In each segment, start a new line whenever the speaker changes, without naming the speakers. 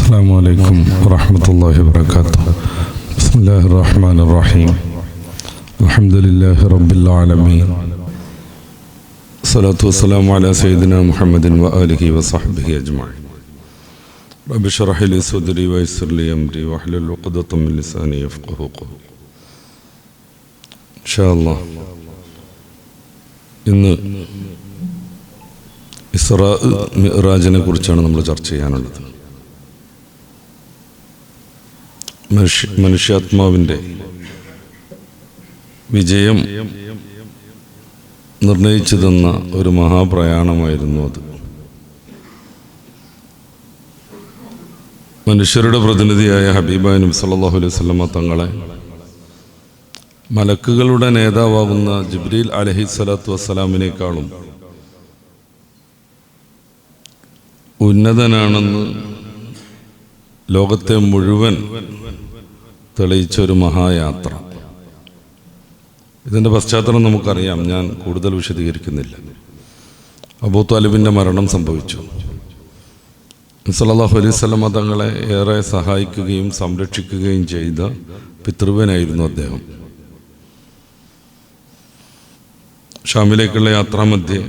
السلام عليكم ورحمة الله وبركاته. بسم الله الرحمن الرحيم. الحمد لله رب العالمين. الصلاة والسلام على سيدنا محمد وآله وصحبه أجمعين. رب اشرح لي صدري ويسر لي أمري واحلل عقدة من لساني يفقهوا قولي. إن شاء الله. ഇന്ന് ഇസ്രാ മിഅ്റാജിനെ കുറിച്ചാണ് നമ്മൾ ചർച്ച ചെയ്യാനുള്ളത്. മനുഷ്യാത്മാവിൻ്റെ വിജയം നിർണയിച്ചു തന്ന ഒരു മഹാപ്രയാണമായിരുന്നു അത്. മനുഷ്യരുടെ പ്രതിനിധിയായ ഹബീബായ നബി സല്ലല്ലാഹു അലൈഹി വസല്ലമ തങ്ങളെ മലക്കുകളുടെ നേതാവാകുന്ന ജിബ്രീൽ അലൈഹിസ്സലാത്തു വസ്സലാമിനേക്കാളും ഉന്നതനാണെന്ന് ലോകത്തെ മുഴുവൻ തെളിയിച്ചൊരു മഹായാത്ര. ഇതിൻ്റെ പശ്ചാത്തലം നമുക്കറിയാം, ഞാൻ കൂടുതൽ വിശദീകരിക്കുന്നില്ല. അബൂ ത്വാലിബിൻ്റെ മരണം സംഭവിച്ചു. സല്ലല്ലാഹു അലൈഹി വസല്ലമ തങ്ങളെ ഏറെ സഹായിക്കുകയും സംരക്ഷിക്കുകയും ചെയ്ത പിതൃവ്യനായിരുന്നു അദ്ദേഹം. ഷാമിലേക്കുള്ള യാത്രാമധ്യേ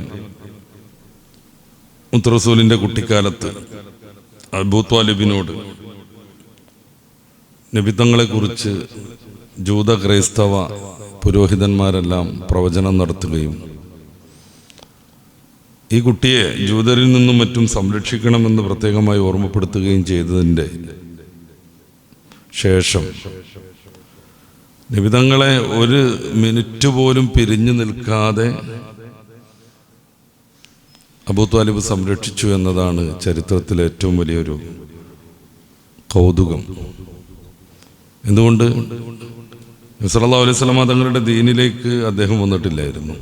മുത്തറസൂലിൻ്റെ കുട്ടിക്കാലത്ത് അബൂ ത്വാലിബിനോട് നബിതങ്ങളെക്കുറിച്ച് ജൂത ക്രൈസ്തവ പുരോഹിതന്മാരെല്ലാം പ്രവചനം നടത്തുകയും ഈ കുട്ടിയെ ജൂതരിൽ നിന്നും മറ്റും സംരക്ഷിക്കണമെന്ന് പ്രത്യേകമായി ഓർമ്മപ്പെടുത്തുകയും ചെയ്തതിൻ്റെ ശേഷം നബിതങ്ങളെ ഒരു മിനിറ്റ് പോലും പിരിഞ്ഞു നിൽക്കാതെ അബൂ ത്വാലിബ് സംരക്ഷിച്ചു എന്നതാണ് ചരിത്രത്തിലെ ഏറ്റവും വലിയൊരു കൗതുകം. എന്തുകൊണ്ട്? സല്ലല്ലാഹു അലൈഹി വസല്ലമ തങ്ങളുടെ ദീനിലേക്ക് അദ്ദേഹം വന്നിട്ടില്ലായിരുന്നു.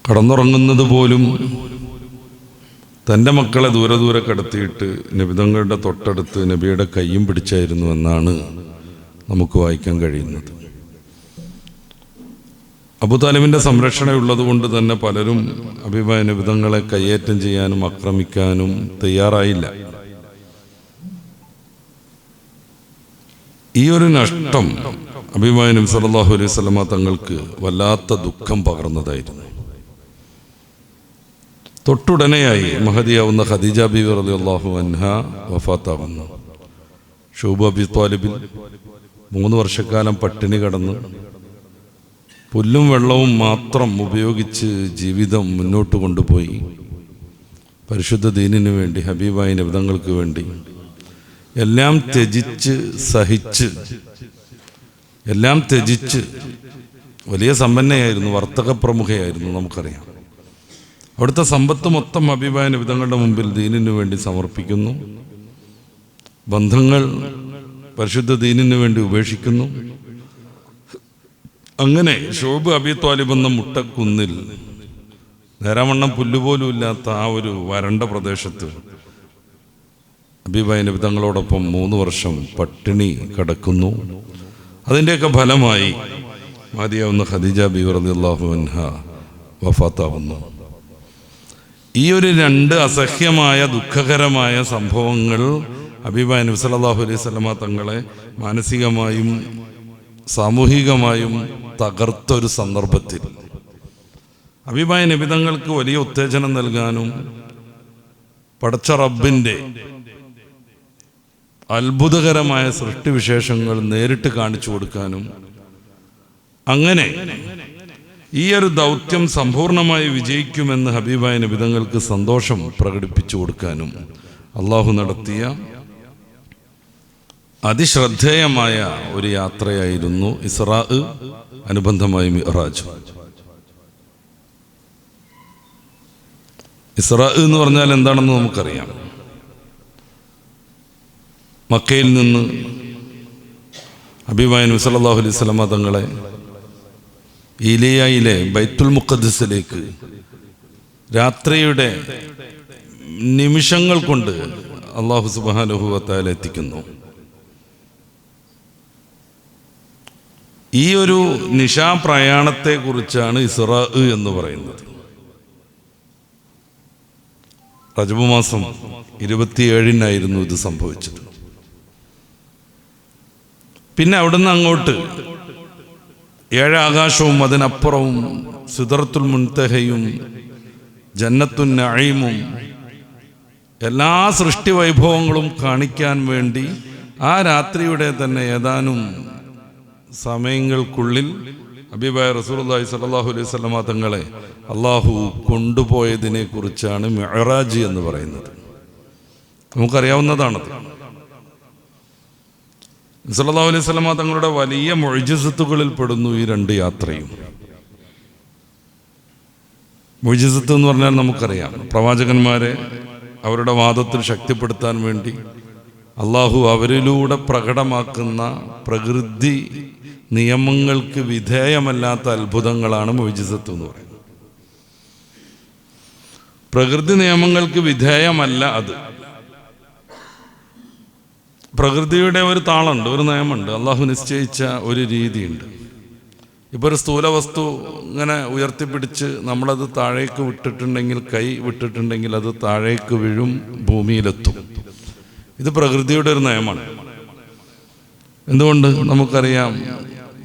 കടന്നുറങ്ങുന്നത് പോലും തൻ്റെ മക്കളെ ദൂരെ ദൂരെ കടത്തിയിട്ട് നബിതങ്ങളുടെ തൊട്ടടുത്ത് നബിയുടെ കയ്യും പിടിച്ചായിരുന്നു എന്നാണ് നമുക്ക് വായിക്കാൻ കഴിയുന്നത്. അബൂ ത്വാലിബിൻ്റെ സംരക്ഷണയുള്ളത് കൊണ്ട് തന്നെ പലരും ഹബീബായ നബിതങ്ങളെ കയ്യേറ്റം ചെയ്യാനും ആക്രമിക്കാനും തയ്യാറായില്ല. ഈ ഒരു നഷ്ടം ഹബീബായ നബി സല്ലല്ലാഹു അലൈഹി വസല്ലമ തങ്ങൾക്ക് വല്ലാത്ത ദുഃഖം പകർന്നതായിരുന്നു. തൊട്ടുടനെയായി മഹദിയാവുന്ന ഖദീജ ബീവി റളിയല്ലാഹു അൻഹ വഫാത്താകുന്നു. ഷൗബ് അബീ ത്വാലിബിൽ 3 വർഷക്കാലം പട്ടിണി കടന്ന് പുല്ലും വെള്ളവും മാത്രം ഉപയോഗിച്ച് ജീവിതം മുന്നോട്ട് കൊണ്ടുപോയി പരിശുദ്ധ ദീനിനു വേണ്ടി, ഹബീബായ നബിതങ്ങൾക്ക് വേണ്ടി എല്ലാം ത്യജിച്ച് സഹിച്ച്, എല്ലാം ത്യജിച്ച്, വലിയ സമ്പന്നയായിരുന്നു, വർത്തക പ്രമുഖയായിരുന്നു, നമുക്കറിയാം. അവിടുത്തെ സമ്പത്ത് മൊത്തം ഹബീബായ നബിതങ്ങളുടെ മുമ്പിൽ ദീനിനു വേണ്ടി സമർപ്പിക്കുന്നു. ബന്ധങ്ങൾ പരിശുദ്ധ ദീനിനു വേണ്ടി ഉപേക്ഷിക്കുന്നു. അങ്ങനെ ഷൗബ് അബീ ത്വാലിബ് എന്ന മുട്ടക്കുന്നിൽ, നേരാവണ്ണം പുല്ലുപോലും ഇല്ലാത്ത ആ ഒരു വരണ്ട പ്രദേശത്ത് ഹബീബായ നബിതങ്ങളോടൊപ്പം 3 വർഷം പട്ടിണി കിടക്കുന്നു. അതിൻ്റെയൊക്കെ ഫലമായി മഹദിയാവുന്ന ഖദീജ ബീവി റളിയല്ലാഹു അൻഹ വഫാത്താവുന്നു. ഈ ഒരു 2 അസഹ്യമായ ദുഃഖകരമായ സംഭവങ്ങൾ ഹബീബായ നബി സല്ലല്ലാഹു അലൈഹി വസല്ലമ തങ്ങളെ മാനസികമായും സാമൂഹികമായും തകർത്തൊരു സന്ദർഭത്തിൽ ഹബീബായ നബിതങ്ങൾക്ക് വലിയ ഉത്തേജനം നൽകാനും പടച്ച റബ്ബിൻ്റെ അത്ഭുതകരമായ സൃഷ്ടിവിശേഷങ്ങൾ നേരിട്ട് കാണിച്ചു കൊടുക്കാനും, അങ്ങനെ ഈ ഒരു ദൗത്യം സമ്പൂർണമായി വിജയിക്കുമെന്ന് ഹബീബായ നബിതങ്ങൾക്ക് സന്തോഷം പ്രകടിപ്പിച്ചു കൊടുക്കാനും അള്ളാഹു നടത്തിയ അതിശ്രദ്ധേയമായ ഒരു യാത്രയായിരുന്നു ഇസ്രാ, അനുബന്ധമായി മിഅ്റാജ്. ഇസ്രാ എന്ന് പറഞ്ഞാൽ എന്താണെന്ന് നമുക്കറിയാം. മക്കയിൽ നിന്ന് ഹബീബായ നബി സല്ലല്ലാഹു അലൈഹി വസല്ലമ തങ്ങളെ ഈലിയയിലെ ബൈത്തുൽ മുഖദ്ദസിലേക്ക് രാത്രിയുടെ നിമിഷങ്ങൾ കൊണ്ട് അല്ലാഹു സുബ്ഹാനഹു വ തആല എത്തിക്കുന്നു. ഈ ഒരു നിശാപ്രയാണത്തെക്കുറിച്ചാണ് ഇസ്രാ എന്ന് പറയുന്നത്. റജബ് മാസം 27-നായിരുന്നു ഇത് സംഭവിച്ചത്. പിന്നെ അവിടുന്ന് അങ്ങോട്ട് 7 ആകാശവും അതിനപ്പുറവും സിദ്റത്തുൽ മുൻതഹയും ജന്നത്തുൻ നഈമും എല്ലാ സൃഷ്ടി വൈഭവങ്ങളും കാണിക്കാൻ വേണ്ടി ആ രാത്രിയുടെ തന്നെ ഏതാനും സമയങ്ങൾക്കുള്ളിൽ ഹബീബായ റസൂലുള്ളാഹി സ്വല്ലല്ലാഹു അലൈഹി വസല്ലമ തങ്ങളെ അള്ളാഹു കൊണ്ടുപോയതിനെ കുറിച്ചാണ് മിഅ്റാജ് എന്ന് പറയുന്നത്. നമുക്കറിയാവുന്നതാണത്. സല്ലല്ലാഹു അലൈഹി വസല്ലമ തങ്ങളുടെ വലിയ മുഅ്ജിസത്തുകളിൽ പെടുന്നു ഈ 2 യാത്രയും. മുഅ്ജിസത്ത് എന്ന് പറഞ്ഞാൽ നമുക്കറിയാം, പ്രവാചകന്മാരെ അവരുടെ വാദത്തിൽ ശക്തിപ്പെടുത്താൻ വേണ്ടി അള്ളാഹു അവരിലൂടെ പ്രകടമാക്കുന്ന പ്രകൃതി നിയമങ്ങൾക്ക് വിധേയമല്ലാത്ത അത്ഭുതങ്ങളാണ് മുഅ്ജിസത്ത് എന്ന് പറയുന്നത്. പ്രകൃതി നിയമങ്ങൾക്ക് വിധേയമല്ല അത്. പ്രകൃതിയുടെ ഒരു താളുണ്ട്, ഒരു നിയമമുണ്ട്, അള്ളാഹു നിശ്ചയിച്ച ഒരു രീതിയുണ്ട്. ഇപ്പോൾ ഒരു സ്ഥൂല വസ്തു ഇങ്ങനെ ഉയർത്തിപ്പിടിച്ച് നമ്മളത് താഴേക്ക് വിട്ടിട്ടുണ്ടെങ്കിൽ, കൈ വിട്ടിട്ടുണ്ടെങ്കിൽ അത് താഴേക്ക് വീഴും, ഭൂമിയിലെത്തും. ഇത് പ്രകൃതിയുടെ ഒരു നിയമമാണ്. എന്തുകൊണ്ട്? നമുക്കറിയാം,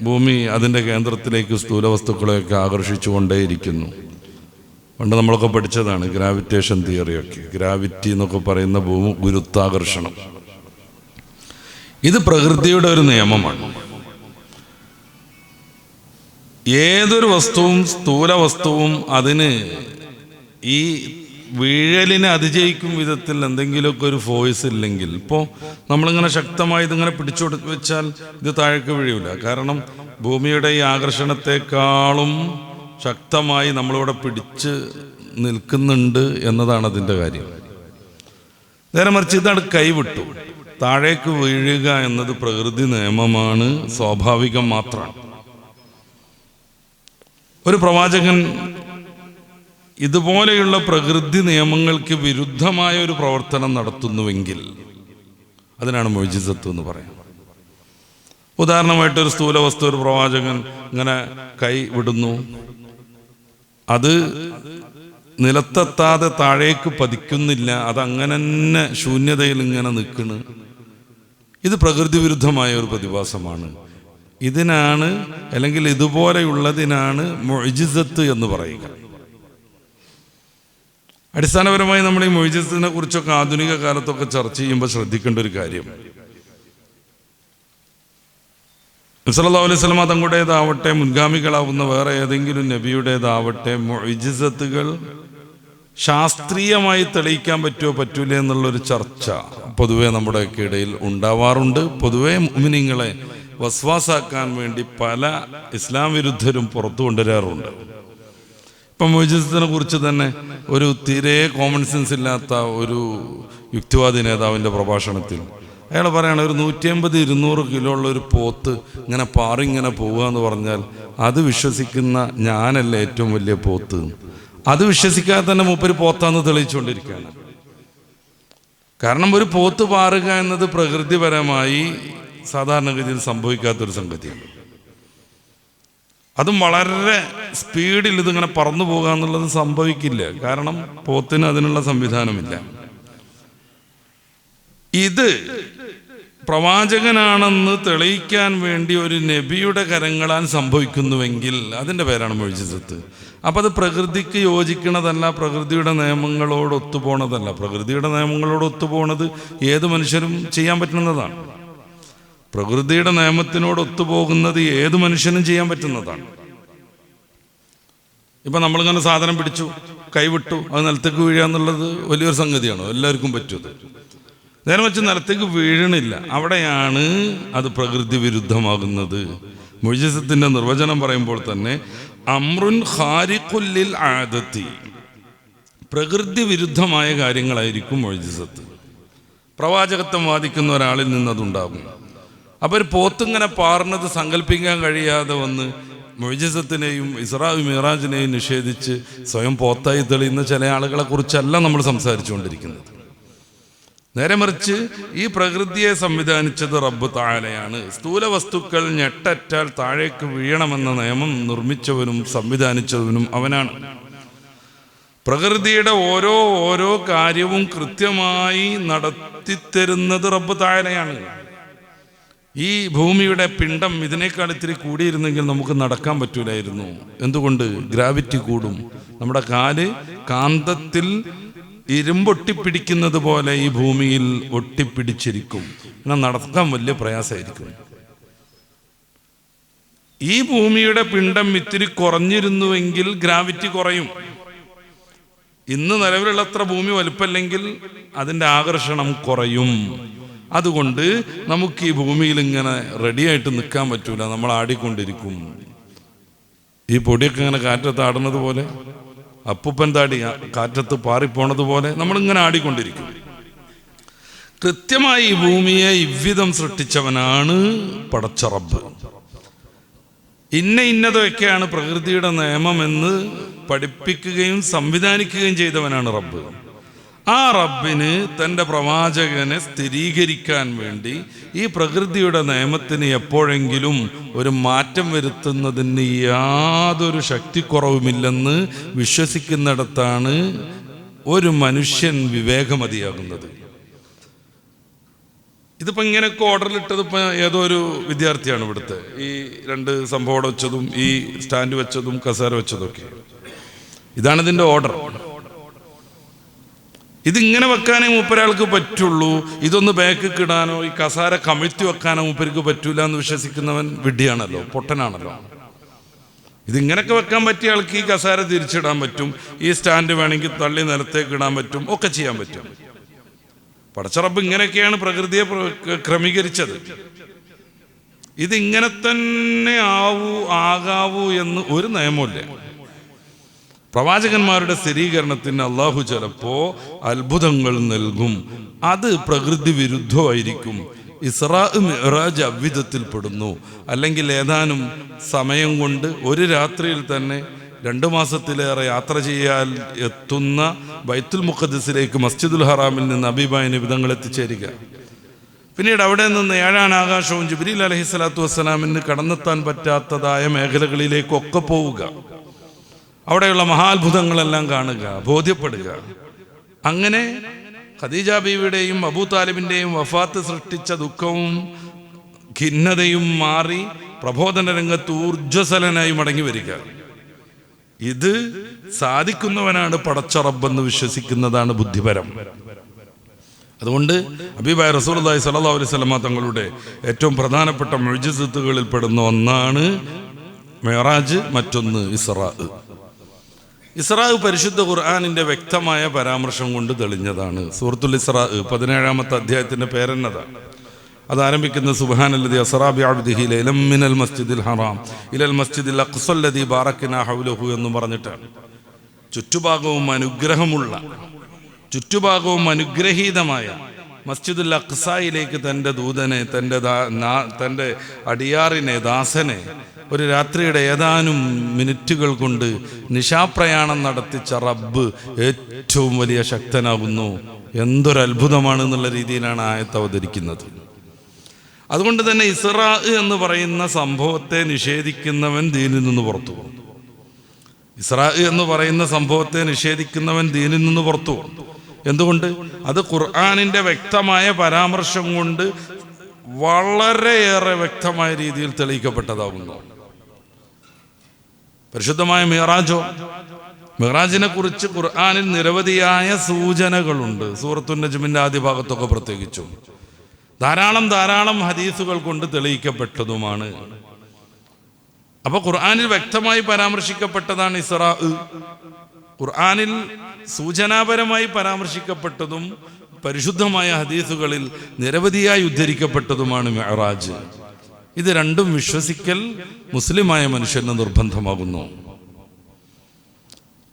ഭൂമി അതിൻ്റെ കേന്ദ്രത്തിലേക്ക് സ്ഥൂല വസ്തുക്കളെയൊക്കെ ആകർഷിച്ചു കൊണ്ടേയിരിക്കുന്നു. പണ്ട് നമ്മളൊക്കെ പഠിച്ചതാണ് ഗ്രാവിറ്റേഷൻ തിയറിയൊക്കെ. ഗ്രാവിറ്റി എന്നൊക്കെ പറയുന്ന ഗുരുത്വാകർഷണം. ഇത് പ്രകൃതിയുടെ ഒരു നിയമമാണ്. ഏതൊരു വസ്തുവും, സ്ഥൂല വസ്തുവും അതിന് ഈ വീഴലിനെ അതിജയിക്കും വിധത്തിൽ എന്തെങ്കിലുമൊക്കെ ഒരു ഫോഴ്സ് ഇല്ലെങ്കിൽ, ഇപ്പോൾ നമ്മളിങ്ങനെ ശക്തമായി ഇതിങ്ങനെ പിടിച്ചു വെച്ചാൽ ഇത് താഴേക്ക് വീഴില്ല. കാരണം ഭൂമിയുടെ ഈ ആകർഷണത്തെക്കാളും ശക്തമായി നമ്മളിവിടെ പിടിച്ച് നിൽക്കുന്നുണ്ട് എന്നതാണ് അതിൻ്റെ കാര്യം. നേരെ മറിച്ച് ഇതാണ് കൈവിട്ടു, താഴേക്ക് വീഴുക എന്നത് പ്രകൃതി നിയമമാണ്, സ്വാഭാവികം മാത്രമാണ്. ഒരു പ്രവാചകൻ ഇതുപോലെയുള്ള പ്രകൃതി നിയമങ്ങൾക്ക് വിരുദ്ധമായ ഒരു പ്രവർത്തനം നടത്തുന്നുവെങ്കിൽ അതിനാണ് മുഅ്ജിസത്ത് എന്ന് പറയുന്നത്. ഉദാഹരണമായിട്ടൊരു സ്ഥൂല വസ്തു ഒരു പ്രവാചകൻ ഇങ്ങനെ കൈ വിടുന്നു, അത് നിലത്തെത്താതെ താഴേക്ക് പതിക്കുന്നില്ല, അതങ്ങനെ തന്നെ ശൂന്യതയിൽ ഇങ്ങനെ നിൽക്കുന്നു. ഇത് പ്രകൃതി വിരുദ്ധമായ ഒരു പ്രതിഭാസമാണ്. ഇതിനാണ്, അല്ലെങ്കിൽ ഇതുപോലെയുള്ളതിനാണ് മുഅ്ജിസത്ത് എന്ന് പറയുക. അടിസ്ഥാനപരമായി നമ്മൾ ഈ മുഅ്ജിസത്തിനെ കുറിച്ചൊക്കെ ആധുനിക കാലത്തൊക്കെ ചർച്ച ചെയ്യുമ്പോൾ ശ്രദ്ധിക്കേണ്ട ഒരു കാര്യം, സല്ലല്ലാഹു അലൈഹി വസല്ലം തങ്ങളുടേതാവട്ടെ, മുൻഗാമികളാവുന്ന വേറെ ഏതെങ്കിലും നബിയുടേതാവട്ടെ, മുഅ്ജിസത്തുകൾ ശാസ്ത്രീയമായി തെളിയിക്കാൻ പറ്റുമോ പറ്റൂല എന്നുള്ളൊരു ചർച്ച പൊതുവെ നമ്മുടെയൊക്കെ ഇടയിൽ ഉണ്ടാവാറുണ്ട്. പൊതുവെ മുഅ്മിനീങ്ങളെ വസ്വാസാക്കാൻ വേണ്ടി പല ഇസ്ലാം വിരുദ്ധരും പുറത്തു കൊണ്ടുവരാറുണ്ട്. ഇപ്പം മുഅ്ജിസത്തിനെ കുറിച്ച് തന്നെ ഒരു തീരെ കോമൺ സെൻസ് ഇല്ലാത്ത ഒരു യുക്തിവാദി നേതാവിൻ്റെ പ്രഭാഷണത്തിൽ അയാൾ പറയണ ഒരു 150-200 കിലോ ഉള്ള ഒരു പോത്ത് ഇങ്ങനെ പാറിങ്ങനെ പോവുക എന്ന് പറഞ്ഞാൽ അത് വിശ്വസിക്കുന്ന ഞാനല്ല ഏറ്റവും വലിയ പോത്ത്. അത് വിശ്വസിക്കാതെ തന്നെ മൂപ്പര് പോത്താന്ന് തെളിയിച്ചുകൊണ്ടിരിക്കുകയാണ്. കാരണം ഒരു പോത്ത് പാറുക എന്നത് പ്രകൃതിപരമായി സാധാരണഗതിയിൽ സംഭവിക്കാത്തൊരു സംഗതിയാണ്. അതും വളരെ സ്പീഡിൽ ഇതിങ്ങനെ പറന്നു പോകുക എന്നുള്ളത് സംഭവിക്കില്ല. കാരണം പോത്തിന് അതിനുള്ള സംവിധാനമില്ല. ഇത് പ്രവാചകനാണെന്ന് തെളിയിക്കാൻ വേണ്ടി ഒരു നബിയുടെ കരങ്ങളാൽ സംഭവിക്കുന്നുവെങ്കിൽ അതിൻ്റെ പേരാണ് മുഅ്ജിസത്ത്. അപ്പം അത് പ്രകൃതിക്ക് യോജിക്കണതല്ല, പ്രകൃതിയുടെ നിയമങ്ങളോട് ഒത്തുപോണതല്ല. പ്രകൃതിയുടെ നിയമങ്ങളോട് ഒത്തുപോണത് ഏത് മനുഷ്യരും ചെയ്യാൻ പറ്റുന്നതാണ്. പ്രകൃതിയുടെ നിയമത്തിനോട് ഒത്തുപോകുന്നത് ഏത് മനുഷ്യനും ചെയ്യാൻ പറ്റുന്നതാണ്. ഇപ്പം നമ്മളിങ്ങനെ സാധനം പിടിച്ചു, കൈവിട്ടു, അത് നിലത്തേക്ക് വീഴുക എന്നുള്ളത് വലിയൊരു സംഗതിയാണോ? എല്ലാവർക്കും പറ്റുന്നത്. നേരെ വെച്ച് നിലത്തേക്ക് വീഴണില്ല, അവിടെയാണ് അത് പ്രകൃതി വിരുദ്ധമാകുന്നത്. മുഅ്ജിസത്തിന്റെ നിർവചനം പറയുമ്പോൾ തന്നെ അംറുൻ ഖാരിഖുൽ ലിൽ ആദത്തി, പ്രകൃതി വിരുദ്ധമായ കാര്യങ്ങളായിരിക്കും മുഅ്ജിസത്ത്. പ്രവാചകത്വം വാദിക്കുന്ന ഒരാളിൽ നിന്ന് അതുണ്ടാകും. അപ്പോൾ ഒരു പോത്തിങ്ങനെ പാറുന്നത് സങ്കല്പിക്കാൻ കഴിയാതെ വന്ന് മുഅ്ജിസത്തിനെയും ഇസ്രാ മിഅ്റാജിനെയും നിഷേധിച്ച് സ്വയം പോത്തായി തെളിയുന്ന ചില ആളുകളെ കുറിച്ചല്ല നമ്മൾ സംസാരിച്ചുകൊണ്ടിരിക്കുന്നത്. നേരെ മറിച്ച് ഈ പ്രകൃതിയെ സംവിധാനിച്ചത് റബ്ബ് തആലയാണ്. സ്ഥൂല വസ്തുക്കൾ ഞെട്ടറ്റാൽ താഴേക്ക് വീഴണമെന്ന നിയമം നിർമ്മിച്ചവനും സംവിധാനിച്ചവനും അവനാണ്. പ്രകൃതിയുടെ ഓരോ കാര്യവും കൃത്യമായി നടത്തിത്തരുന്നത് റബ്ബ് തആലയാണ്. ഈ ഭൂമിയുടെ പിണ്ഡം ഇതിനേക്കാൾ ഇത്തിരി കൂടിയിരുന്നെങ്കിൽ നമുക്ക് നടക്കാൻ പറ്റൂലായിരുന്നു. എന്തുകൊണ്ട്? ഗ്രാവിറ്റി കൂടും. നമ്മുടെ കാല് കാന്തത്തിൽ ഇരുമ്പൊട്ടിപ്പിടിക്കുന്നത് പോലെ ഈ ഭൂമിയിൽ ഒട്ടിപ്പിടിച്ചിരിക്കും. എന്നാൽ നടക്കാൻ വലിയ പ്രയാസമായിരിക്കും. ഈ ഭൂമിയുടെ പിണ്ഡം ഇത്തിരി കുറഞ്ഞിരുന്നുവെങ്കിൽ ഗ്രാവിറ്റി കുറയും. ഇന്ന് നിലവിലുള്ളത്ര ഭൂമി വലുപ്പല്ലെങ്കിൽ അതിൻ്റെ ആകർഷണം കുറയും. അതുകൊണ്ട് നമുക്ക് ഈ ഭൂമിയിൽ ഇങ്ങനെ റെഡിയായിട്ട് നിൽക്കാൻ പറ്റൂല, നമ്മൾ ആടിക്കൊണ്ടിരിക്കും. ഈ പൊടിയൊക്കെ ഇങ്ങനെ കാറ്റത്ത് ആടുന്നത് പോലെ, അപ്പൂപ്പൻ താടി കാറ്റത്ത് പാറിപ്പോണത് പോലെ നമ്മളിങ്ങനെ ആടിക്കൊണ്ടിരിക്കും. കൃത്യമായി ഈ ഭൂമിയെ ഇவ்விதം സൃഷ്ടിച്ചവനാണ് പടച്ച റബ്ബ്. ഇന്നതൊക്കെയാണ് പ്രകൃതിയുടെ നിയമമെന്ന് പഠിപ്പിക്കുകയും സംവിധാനിക്കുകയും ചെയ്തവനാണ് റബ്ബ്. ആ റബ്ബിന് തൻ്റെ പ്രവാചകനെ സ്ഥിരീകരിക്കാൻ വേണ്ടി ഈ പ്രകൃതിയുടെ നിയമത്തിന് എപ്പോഴെങ്കിലും ഒരു മാറ്റം വരുത്തുന്നതിന് യാതൊരു ശക്തിക്കുറവുമില്ലെന്ന് വിശ്വസിക്കുന്നിടത്താണ് ഒരു മനുഷ്യൻ വിവേകമതിയാകുന്നത്. ഇതിപ്പോൾ ഇങ്ങനെയൊക്കെ ഓർഡറിലിട്ടത് ഇപ്പോൾ ഏതോ ഒരു വിദ്യാർത്ഥിയാണ് ഇവിടുത്തെ ഈ 2 സംഭവം വെച്ചതും ഈ സ്റ്റാൻഡ് വെച്ചതും കസേര വെച്ചതൊക്കെ. ഇതാണ് ഇതിൻ്റെ ഓർഡർ. ഇതിങ്ങനെ വെക്കാനേ മൂപ്പരാൾക്ക് പറ്റുള്ളൂ. ഇതൊന്ന് ബാക്കിൽ ഇടാനോ ഈ കസാര കമിഴ്ത്തി വെക്കാനോ മൂപ്പർക്ക് പറ്റൂല എന്ന് വിശ്വസിക്കുന്നവൻ വിഡ്ഢിയാണല്ലോ, പൊട്ടനാണല്ലോ. ഇതിങ്ങനെയൊക്കെ വെക്കാൻ പറ്റിയ ആൾക്ക് ഈ കസാര തിരിച്ചിടാൻ പറ്റും, ഈ സ്റ്റാൻഡ് വേണമെങ്കിൽ തള്ളി നിലത്തേക്ക് ഇടാൻ പറ്റും, ഒക്കെ ചെയ്യാൻ പറ്റും. പടച്ച റബ്ബ് ഇങ്ങനെയൊക്കെയാണ് പ്രകൃതിയെ ക്രമീകരിച്ചത്. ഇതിങ്ങനെ തന്നെ ആകാവൂ എന്ന് ഒരു നിയമമില്ല. പ്രവാചകന്മാരുടെ സ്ഥിരീകരണത്തിന് അള്ളാഹു ചിലപ്പോൾ അത്ഭുതങ്ങൾ നൽകും. അത് പ്രകൃതി വിരുദ്ധമായിരിക്കും. ഇസ്രാ മിഅ്റാജ് അவ்விധത്തിൽപ്പെടുന്നു. അല്ലെങ്കിൽ ഏതാനും സമയം കൊണ്ട് ഒരു രാത്രിയിൽ തന്നെ 2 മാസത്തിലേറെ യാത്ര ചെയ്യാൻ എത്തുന്ന ബൈത്തുൽ മുഖദ്ദസിലേക്ക് മസ്ജിദുൽ ഹറാമിൽ നിന്ന് ഹബീബായ നബിതങ്ങൾ എത്തിച്ചേരുക. പിന്നീട് അവിടെ നിന്ന് 7-ാം ആകാശവും ജിബ്രീൽ അലൈഹിസ്സലാത്തു വസ്സലാമിന് കടന്നെത്താൻ പറ്റാത്തതായ മേഖലകളിലേക്കൊക്കെ പോവുക. അവിടെയുള്ള മഹാത്ഭുതങ്ങളെല്ലാം കാണുക, ബോധ്യപ്പെടുക. അങ്ങനെ ഖദീജ ബീവിയുടെയും അബൂ താലിബിൻ്റെയും വഫാത്ത് സൃഷ്ടിച്ച ദുഃഖവും ഖിന്നതയും മാറി പ്രബോധന രംഗത്ത് ഊർജ്ജസ്വലനായി മടങ്ങി വരിക. ഇത് സാധിക്കുന്നവനാണ് പടച്ച റബ്ബെന്ന് വിശ്വസിക്കുന്നതാണ് ബുദ്ധിപരം. അതുകൊണ്ട് ഹബീബായ റസൂലുള്ളാഹി സ്വല്ലല്ലാഹു അലൈഹി വസല്ലമ തങ്ങളുടെ ഏറ്റവും പ്രധാനപ്പെട്ട മുഅ്ജിസത്തുകളിൽ പെടുന്ന ഒന്നാണ് മിഅ്റാജ്, മറ്റൊന്ന് ഇസ്രാ. ഇസ്രാ പരിശുദ്ധ ഖുർആനിന്റെ വ്യക്തമായ പരാമർശം കൊണ്ട് തെളിഞ്ഞതാണ്. സൂറത്തുൽ ഇസ്രാ 17-ാമത്തെ അധ്യായത്തിന്റെ പേരെന്നതാണ്. അത് ആരംഭിക്കുന്ന സുബ്ഹാനല്ലദി അസ്റാ ബിഅബ്ദിഹി ലൈലൻ മിനൽ മസ്ജിദിൽ ഹറാം ഇലൽ മസ്ജിദിൽ അഖ്സല്ലദി ബാറക്നാ ഹൗലഹു എന്ന് പറഞ്ഞിട്ടാണ്. ചുറ്റുഭാഗവും അനുഗ്രഹീതമായ മസ്ജിദുൽ അഖ്സായിലേക്ക് തൻ്റെ ദൂതനെ, തൻ്റെ അടിയാറിനെ, ദാസനെ ഒരു രാത്രിയുടെ ഏതാനും മിനിറ്റുകൾ കൊണ്ട് നിശാപ്രയാണം നടത്തിച്ച റബ്ബ് ഏറ്റവും വലിയ ശക്തനാകുന്നു. എന്തൊരത്ഭുതമാണെന്നുള്ള രീതിയിലാണ് ആയത്ത് അവതരിക്കുന്നത്. അതുകൊണ്ട് തന്നെ ഇസ്രാ എന്ന് പറയുന്ന സംഭവത്തെ നിഷേധിക്കുന്നവൻ ദീനിൽ നിന്ന് പുറത്തു പോകും. ഇസ്രാ എന്ന് പറയുന്ന സംഭവത്തെ നിഷേധിക്കുന്നവൻ ദീനിൽ നിന്ന് പുറത്തു പോകും. എന്തുകൊണ്ട്? അത് ഖുർആനിന്റെ വ്യക്തമായ പരാമർശം കൊണ്ട് വളരെയേറെ വ്യക്തമായ രീതിയിൽ തെളിയിക്കപ്പെട്ടതാകുന്നു. പരിശുദ്ധമായ മിഅ്റാജിനെ കുറിച്ച് ഖുർആനിൽ നിരവധിയായ സൂചനകളുണ്ട്. സൂറത്തുൻ നജ്മിന്റെ ആദ്യ ഭാഗത്തൊക്കെ പ്രത്യേകിച്ചും ധാരാളം ഹദീസുകൾ കൊണ്ട് തെളിയിക്കപ്പെട്ടതുമാണ്. അപ്പൊ ഖുർആനിൽ വ്യക്തമായി പരാമർശിക്കപ്പെട്ടതാണ് ഇസ്രാ. ഖുർആനിൽ സൂചനാപരമായി പരാമർശിക്കപ്പെട്ടതും പരിശുദ്ധമായ ഹദീസുകളിൽ നിരവധിയായി ഉദ്ധരിക്കപ്പെട്ടതുമാണ് മിഅ്റാജ്. ഇത് രണ്ടും വിശ്വസിക്കൽ മുസ്ലിമായ മനുഷ്യന് നിർബന്ധമാകുന്നു.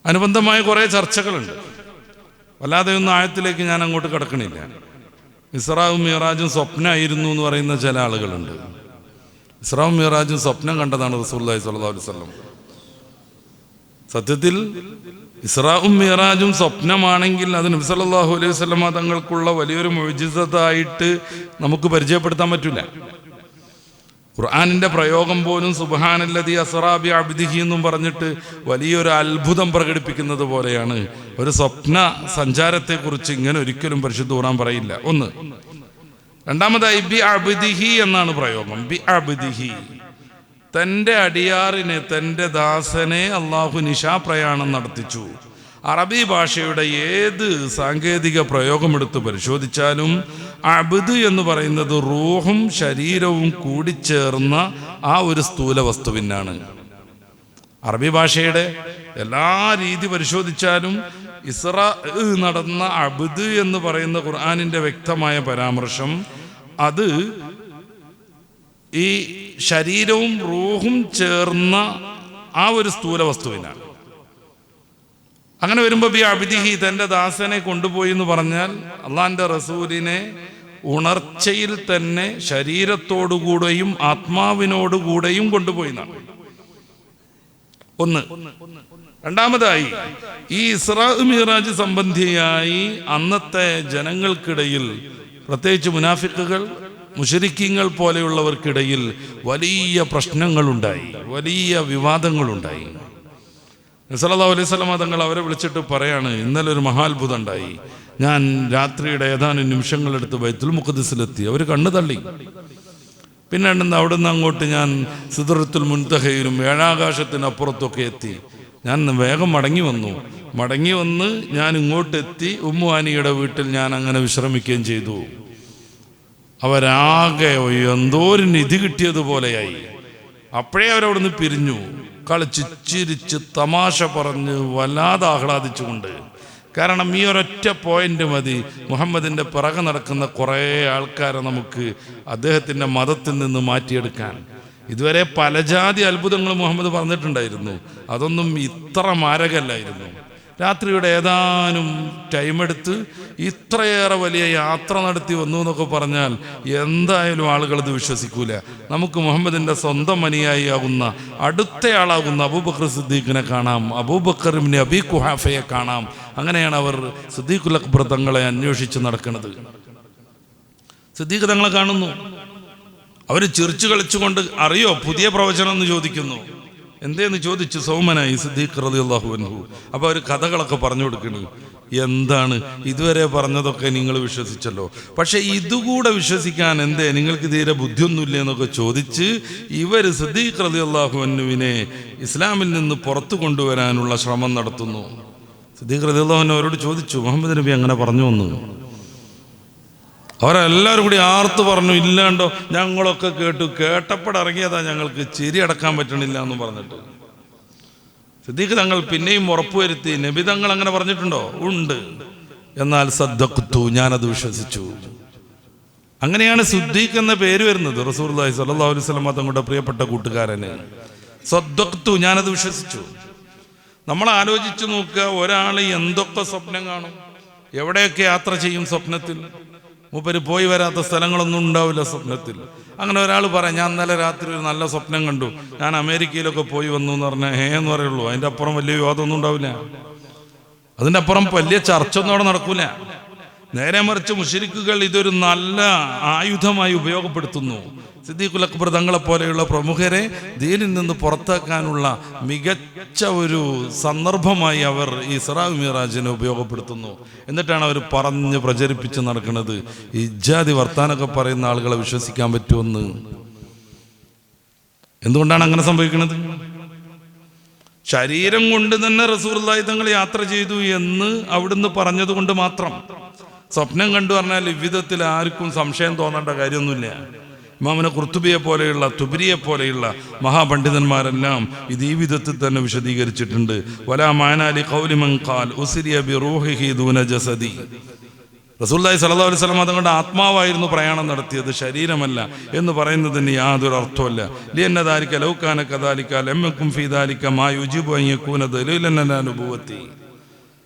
അനുബന്ധമായ കുറെ ചർച്ചകളുണ്ട്. വല്ലാതെ ഒന്നും ആയത്തിലേക്ക് ഞാൻ അങ്ങോട്ട് കടക്കണില്ല. ഇസ്രാവും മിഅ്റാജും സ്വപ്നമായിരുന്നു എന്ന് പറയുന്ന ചില ആളുകളുണ്ട്. ഇസ്രാവും മിഅ്റാജും സ്വപ്നം കണ്ടതാണ് റസൂലുള്ളാഹി സ്വല്ലല്ലാഹു അലൈഹി വസല്ലം. സത്യത്തിൽ ഇസ്രാവും മിഅ്റാജും സ്വപ്നമാണെങ്കിൽ അത് നബി സല്ലല്ലാഹു അലൈഹി വസല്ലം തങ്ങൾക്കുള്ള വലിയൊരു മുഅ്ജിസത്തായിട്ട് നമുക്ക് പരിചയപ്പെടുത്താൻ പറ്റില്ല. ഖുർആനിന്റെ പ്രയോഗം പോലും സുബ്ഹാനല്ലദി അസ്റാ ബി അബ്ദിഹി എന്നും പറഞ്ഞിട്ട് വലിയൊരു അത്ഭുതം പ്രകടിപ്പിക്കുന്നത് പോലെയാണ്. ഒരു സ്വപ്ന സഞ്ചാരത്തെക്കുറിച്ച് ഇങ്ങനെ ഒരിക്കലും പരിശുദ്ധ ഖുർആൻ പറയില്ല. ഒന്ന്. രണ്ടാമതായി ബി അബ്ദിഹി എന്നാണ് പ്രയോഗം. ബി അബ്ദിഹി, തൻ്റെ അടിയാറിനെ, തൻ്റെ ദാസനെ അള്ളാഹു നിശാപ്രയാണം നടത്തിച്ചു. അറബി ഭാഷയുടെ ഏത് സാങ്കേതിക പ്രയോഗമെടുത്ത് പരിശോധിച്ചാലും അബ്ദ് എന്ന് പറയുന്നത് റൂഹും ശരീരവും കൂടിച്ചേർന്ന ആ ഒരു സ്ഥൂല വസ്തുവിനാണ്. അറബി ഭാഷയുടെ എല്ലാ രീതി പരിശോധിച്ചാലും ഇസ്രാ നടന്ന അബ്ദ് എന്ന് പറയുന്ന ഖുർആനിന്റെ വ്യക്തമായ പരാമർശം അത് ഈ ശരീരവും റൂഹും ചേർന്ന ആ ഒരു സ്ഥൂല വസ്തുവിനാണ്. അങ്ങനെ വരുമ്പോൾ ബി അബ്ദിഹി, തൻ്റെ ദാസനെ കൊണ്ടുപോയി എന്ന് പറഞ്ഞാൽ അള്ളാന്റെ റസൂലിനെ ഉണർച്ചയിൽ തന്നെ ശരീരത്തോടുകൂടെയും ആത്മാവിനോടുകൂടെയും കൊണ്ടുപോയി എന്നാണ് ഒന്ന്. രണ്ടാമതായി ഈ ഇസ്രാ മിഅ്റാജ് സംബന്ധിയായി അന്നത്തെ ജനങ്ങൾക്കിടയിൽ, പ്രത്യേകിച്ച് മുനാഫിക്കുകൾ, മുശ്രിക്കീങ്ങൾ പോലെയുള്ളവർക്കിടയിൽ വലിയ പ്രശ്നങ്ങളുണ്ടായി, വലിയ വിവാദങ്ങളുണ്ടായി. നബി സല്ലല്ലാഹു അലൈഹി വസല്ലം തങ്ങൾ അവരെ വിളിച്ചിട്ട് പറയാണ്, ഇന്നലെ ഒരു മഹാത്ഭുതം ഉണ്ടായി. ഞാൻ രാത്രിയുടെ ഏതാനും നിമിഷങ്ങളെടുത്ത് ബൈത്തുൽ മുഖദ്ദിസിലെത്തി. അവർ കണ്ണു തള്ളി. പിന്നെ അവിടുന്ന് അങ്ങോട്ട് ഞാൻ സിദ്റത്തുൽ മുൻതഹയിലും ഏഴാകാശത്തിനപ്പുറത്തൊക്കെ എത്തി. ഞാൻ വേഗം മടങ്ങി വന്ന് ഞാൻ ഇങ്ങോട്ടെത്തി ഉമ്മു ഹാനിയുടെ വീട്ടിൽ ഞാൻ അങ്ങനെ വിശ്രമിക്കുകയും ചെയ്തു. അവരാകെ എന്തോ ഒരു നിധി കിട്ടിയതുപോലെയായി. അപ്പോഴേ അവരവിടുന്ന് പിരിഞ്ഞു. കളിച്ച് ചിരിച്ച് തമാശ പറഞ്ഞ് വല്ലാതെ ആഹ്ലാദിച്ചുകൊണ്ട്. കാരണം ഈ ഒരൊറ്റ പോയിന്റ് മതി മുഹമ്മദിൻ്റെ പിറകെ നടക്കുന്ന കുറേ ആൾക്കാരെ നമുക്ക് അദ്ദേഹത്തിൻ്റെ മതത്തിൽ നിന്ന് മാറ്റിയെടുക്കാൻ. ഇതുവരെ പല ജാതി അത്ഭുതങ്ങൾ മുഹമ്മദ് പറഞ്ഞിട്ടുണ്ടായിരുന്നു. അതൊന്നും ഇത്ര മാരകല്ലായിരുന്നു. രാത്രിയുടെ ഏതാനും ടൈമെടുത്ത് ഇത്രയേറെ വലിയ യാത്ര നടത്തി വന്നു എന്നൊക്കെ പറഞ്ഞാൽ എന്തായാലും ആളുകൾ ഇത് വിശ്വസിക്കൂല. നമുക്ക് മുഹമ്മദിൻ്റെ സ്വന്തം അനുയായിയാകുന്ന അടുത്തയാളാകുന്ന അബൂബക്കർ സിദ്ദീഖിനെ കാണാം, അബൂബക്കർ ഇബ്നു അബീ ഖുഹാഫയെ കാണാം. അങ്ങനെയാണ് അവർ സിദ്ദീഖുൽ അക്ബർ തങ്ങളെ അന്വേഷിച്ച് നടക്കുന്നത്. സിദ്ദീഖ് തങ്ങളെ കാണുന്നു. അവർ ചിരിച്ചു കളിച്ചുകൊണ്ട്, അറിയോ പുതിയ പ്രവചനം എന്ന് ചോദിക്കുന്നു. എന്തേന്ന് ചോദിച്ചു സൗമനായി സിദ്ദീഖ് റളിയല്ലാഹു അൻഹു. അപ്പോൾ അവർ കഥകളൊക്കെ പറഞ്ഞു കൊടുക്കണു. എന്താണ് ഇതുവരെ പറഞ്ഞതൊക്കെ നിങ്ങൾ വിശ്വസിച്ചല്ലോ, പക്ഷെ ഇതുകൂടെ വിശ്വസിക്കാൻ എന്തേ നിങ്ങൾക്ക് തീരെ ബുദ്ധിയൊന്നുമില്ല എന്നൊക്കെ ചോദിച്ച് ഇവർ സിദ്ദീഖ് റളിയല്ലാഹു അൻഹുവിനെ ഇസ്ലാമിൽ നിന്ന് പുറത്തു കൊണ്ടുവരാനുള്ള ശ്രമം നടത്തുന്നു. സിദ്ദീഖ് റളിയല്ലാഹു അൻഹു അവരോട് ചോദിച്ചു, മുഹമ്മദ് നബി അങ്ങനെ പറഞ്ഞു എന്ന്. അവരെല്ലാവരും കൂടി ആർത്ത് പറഞ്ഞു, ഇല്ലാണ്ടോ ഞങ്ങളൊക്കെ കേട്ടപ്പോഴിറങ്ങിയതാ, ഞങ്ങൾക്ക് ചിരി അടക്കാൻ പറ്റണില്ല എന്ന് പറഞ്ഞിട്ട്. സിദ്ദീഖ് തങ്ങൾ പിന്നെയും ഉറപ്പുവരുത്തി, നബി തങ്ങൾ അങ്ങനെ പറഞ്ഞിട്ടുണ്ടോ? ഉണ്ട്. എന്നാൽ സദ്ദഖ്തു, ഞാനത് വിശ്വസിച്ചു. അങ്ങനെയാണ് സിദ്ദീഖ് എന്ന പേര് വരുന്നത്. റസൂലുള്ളാഹി സ്വല്ലല്ലാഹു അലൈഹി വസല്ലം തങ്ങളുടെ പ്രിയപ്പെട്ട കൂട്ടുകാരന് സദ്ദഖ്തു, ഞാനത് വിശ്വസിച്ചു. നമ്മൾ ആലോചിച്ച് നോക്കുക, ഒരാൾ എന്തൊക്കെ സ്വപ്നം കാണും, എവിടെയൊക്കെ യാത്ര ചെയ്യും സ്വപ്നത്തിൽ. മൂപ്പര് പോയി വരാത്ത സ്ഥലങ്ങളൊന്നും ഉണ്ടാവില്ല സ്വപ്നത്തിൽ. അങ്ങനെ ഒരാൾ പറയാം, ഞാൻ ഇന്നലെ രാത്രി ഒരു നല്ല സ്വപ്നം കണ്ടു, ഞാൻ അമേരിക്കയിലൊക്കെ പോയി വന്നു എന്ന് പറഞ്ഞാൽ എന്ന് പറയുള്ളൂ. അതിൻ്റെ അപ്പുറം വലിയ വിവാദമൊന്നും ഉണ്ടാവില്ല. അതിൻ്റെ അപ്പുറം വലിയ ചർച്ച ഒന്നും അവിടെ നടക്കൂല. നേരെ മറിച്ച് മുശ്രിക്കുകൾ ഇതൊരു നല്ല ആയുധമായി ഉപയോഗപ്പെടുത്തുന്നു. സിദ്ദീഖുൽ അക്ബർ തങ്ങളെ പോലെയുള്ള പ്രമുഖരെ ദീനിൽ നിന്ന് പുറത്താക്കാനുള്ള മികച്ച ഒരു സന്ദർഭമായി അവർ ഈ ഇസ്രാ മിഅ്റാജിനെ ഉപയോഗപ്പെടുത്തുന്നു. എന്നിട്ടാണ് അവർ പറഞ്ഞ് പ്രചരിപ്പിച്ച് നടക്കുന്നത്. ഇജാതി വർത്താനൊക്കെ പറയുന്ന ആളുകളെ വിശ്വസിക്കാൻ പറ്റുമെന്ന്. എന്തുകൊണ്ടാണ് അങ്ങനെ സംഭവിക്കുന്നത്? ശരീരം കൊണ്ട് തന്നെ റസൂലുള്ളാഹി തങ്ങൾ യാത്ര ചെയ്തു എന്ന് അവിടുന്ന് പറഞ്ഞത് കൊണ്ട് മാത്രം. സ്വപ്നം കണ്ടു പറഞ്ഞാൽ ഇவ்விധത്തിൽ ആർക്കും സംശയം തോന്നേണ്ട കാര്യമൊന്നുമില്ല. ഇമാമിനെ ഖുർത്തുബിയെ പോലെയുള്ള, തുബ്രിയെ പോലെയുള്ള മഹാപണ്ഡിതന്മാരെല്ലാം ഇത് ഈ വിധത്തിൽ തന്നെ വിശദീകരിച്ചിട്ടുണ്ട്. വലാ മാനാ ലി ഖൗലി മൻ ഖാൽ ഉസ്രിയ ബി റൂഹിഹി ദൂന ജസദി. റസൂലുള്ളാഹി സ്വല്ലല്ലാഹു അലൈഹി വസല്ലം തങ്ങളുടെ ആത്മാവായിരുന്നു പ്രയാണം നടത്തിയത്, ശരീരമല്ല എന്ന് പറയുന്നതിന് യാതൊരു അർത്ഥമല്ല. ലിഅന്ന ദാലിക ലൗ കാന കദാലിക ലം യകുൻ ഫീ ദാലിക മാ യുജിബു അൻ യകൂന ദലീലൻ അലാ നുബുവത്തി.